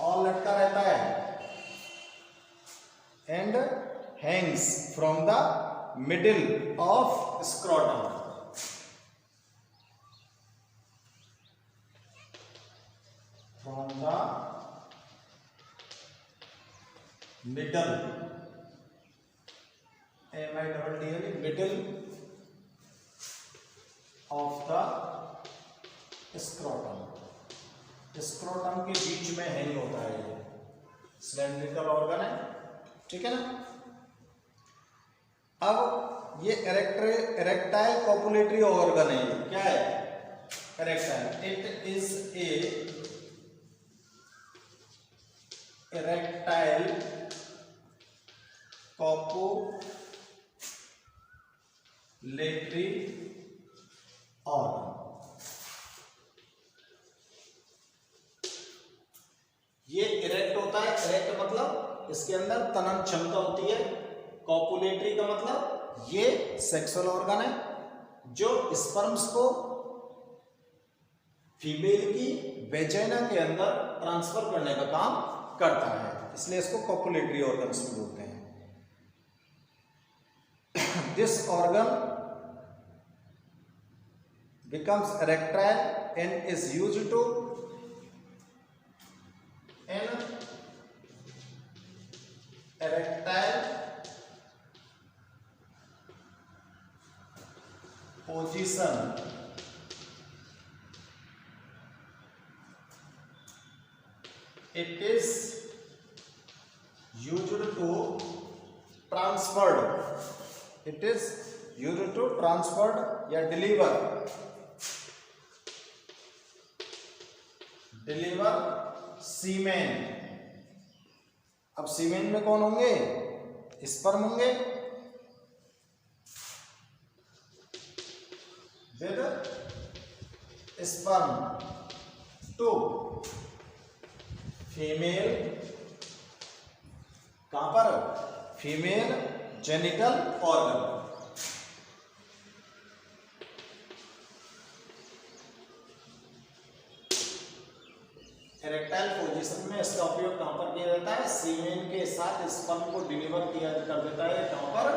और लटका रहता है, and hangs from the middle of scrotum, from the middle, middle of the scrotum, scrotum के बीच में हैंग होता है। ये सिलेंड्रिकल ऑर्गन है, ठीक है ना। अब ये इरेक्टाइल कॉपुलेटरी ऑर्गन है। क्या है? Erectile. It is A erectile copulatory organ. ये इरेक्ट होता है, इरेक्ट मतलब इसके अंदर तनन क्षमता होती है। कॉपुलेटरी का मतलब ये सेक्सुअल ऑर्गन है जो स्पर्म्स को फीमेल की वेजाइना के अंदर ट्रांसफर करने का काम करता है, इसलिए इसको कॉपुलेटरी ऑर्गन्स भी बोलते हैं। This organ becomes erectile and is used to an erectile position it is used to transferred, it is used to transferred या deliver सीमेन। अब सीमेन में कौन होंगे? स्पर्म होंगे विद स्पर्म टू फीमेल, कहां पर? Female genital organ. Erectile position में इसका उपयोग कहां पर किया जाता है? सीमेन के साथ स्पर्म को डिलीवर किया कर देता है। कहां पर?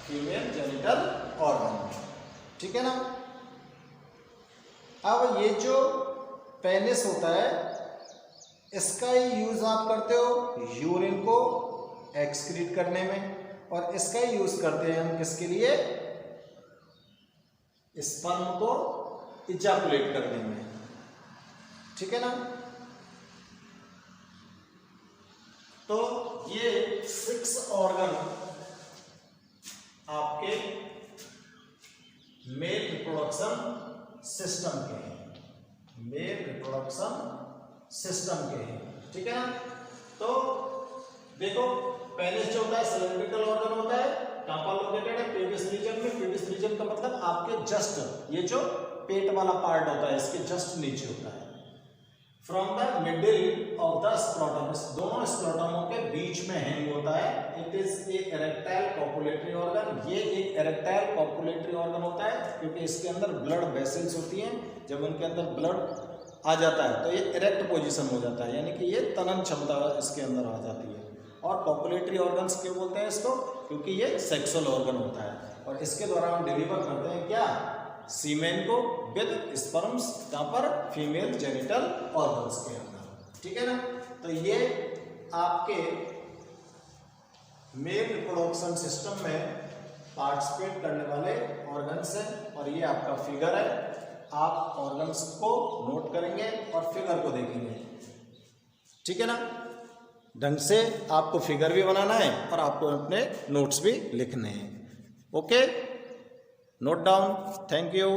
फीमेल जेनिटल ऑर्गन, ठीक है ना। अब ये जो पेनिस होता है इसका ही यूज आप करते हो यूरिन को एक्सक्रीट करने में, और इसका ही यूज करते हैं हम किसके लिए? स्पर्म को इजैकुलेट करने में, ठीक है ना। तो ये 6 ऑर्गन आपके मेल रिप्रोडक्शन सिस्टम के हैं, मेल रिप्रोडक्शन सिस्टम के हैं, ठीक है ना। तो देखो पेनिस जो होता है सिलेंड्रिकल ऑर्गन होता है, कहां पर लोकेटेड है? पेडिस रीजन में। पेडिस रीजन का मतलब आपके जस्ट ये जो पेट वाला पार्ट होता है इसके जस्ट नीचे होता है। From the middle of the scrotum, दोनों स्क्रोटमों के बीच में हैंग होता है। It is A erectile copulatory organ, ये एक इरेक्टाइल कॉपुलेटरी ऑर्गन होता है क्योंकि इसके अंदर ब्लड वेसल्स होती हैं। जब उनके अंदर ब्लड आ जाता है तो ये इरेक्ट पोजीशन हो जाता है, यानी कि ये तनन क्षमता इसके अंदर आ जाती है। और कॉपुलेटरी ऑर्गन्स क्यों बोलते हैं इसको? क्योंकि ये सेक्सुअल ऑर्गन होता है और इसके द्वारा हम डिलीवर करते हैं क्या? सीमेन को विद स्पर्म्स, कहां पर? फीमेल जेनिटल ऑर्गन्स के अंदर, ठीक है ना। तो ये आपके मेल रिप्रोडक्शन सिस्टम में पार्टिसिपेट करने वाले ऑर्गन्स हैं और ये आपका फिगर है। आप ऑर्गन्स को नोट करेंगे और फिगर को देखेंगे, ठीक है ना। ढंग से आपको फिगर भी बनाना है और आपको अपने नोट्स भी लिखने हैं। Okay, note down. Thank you.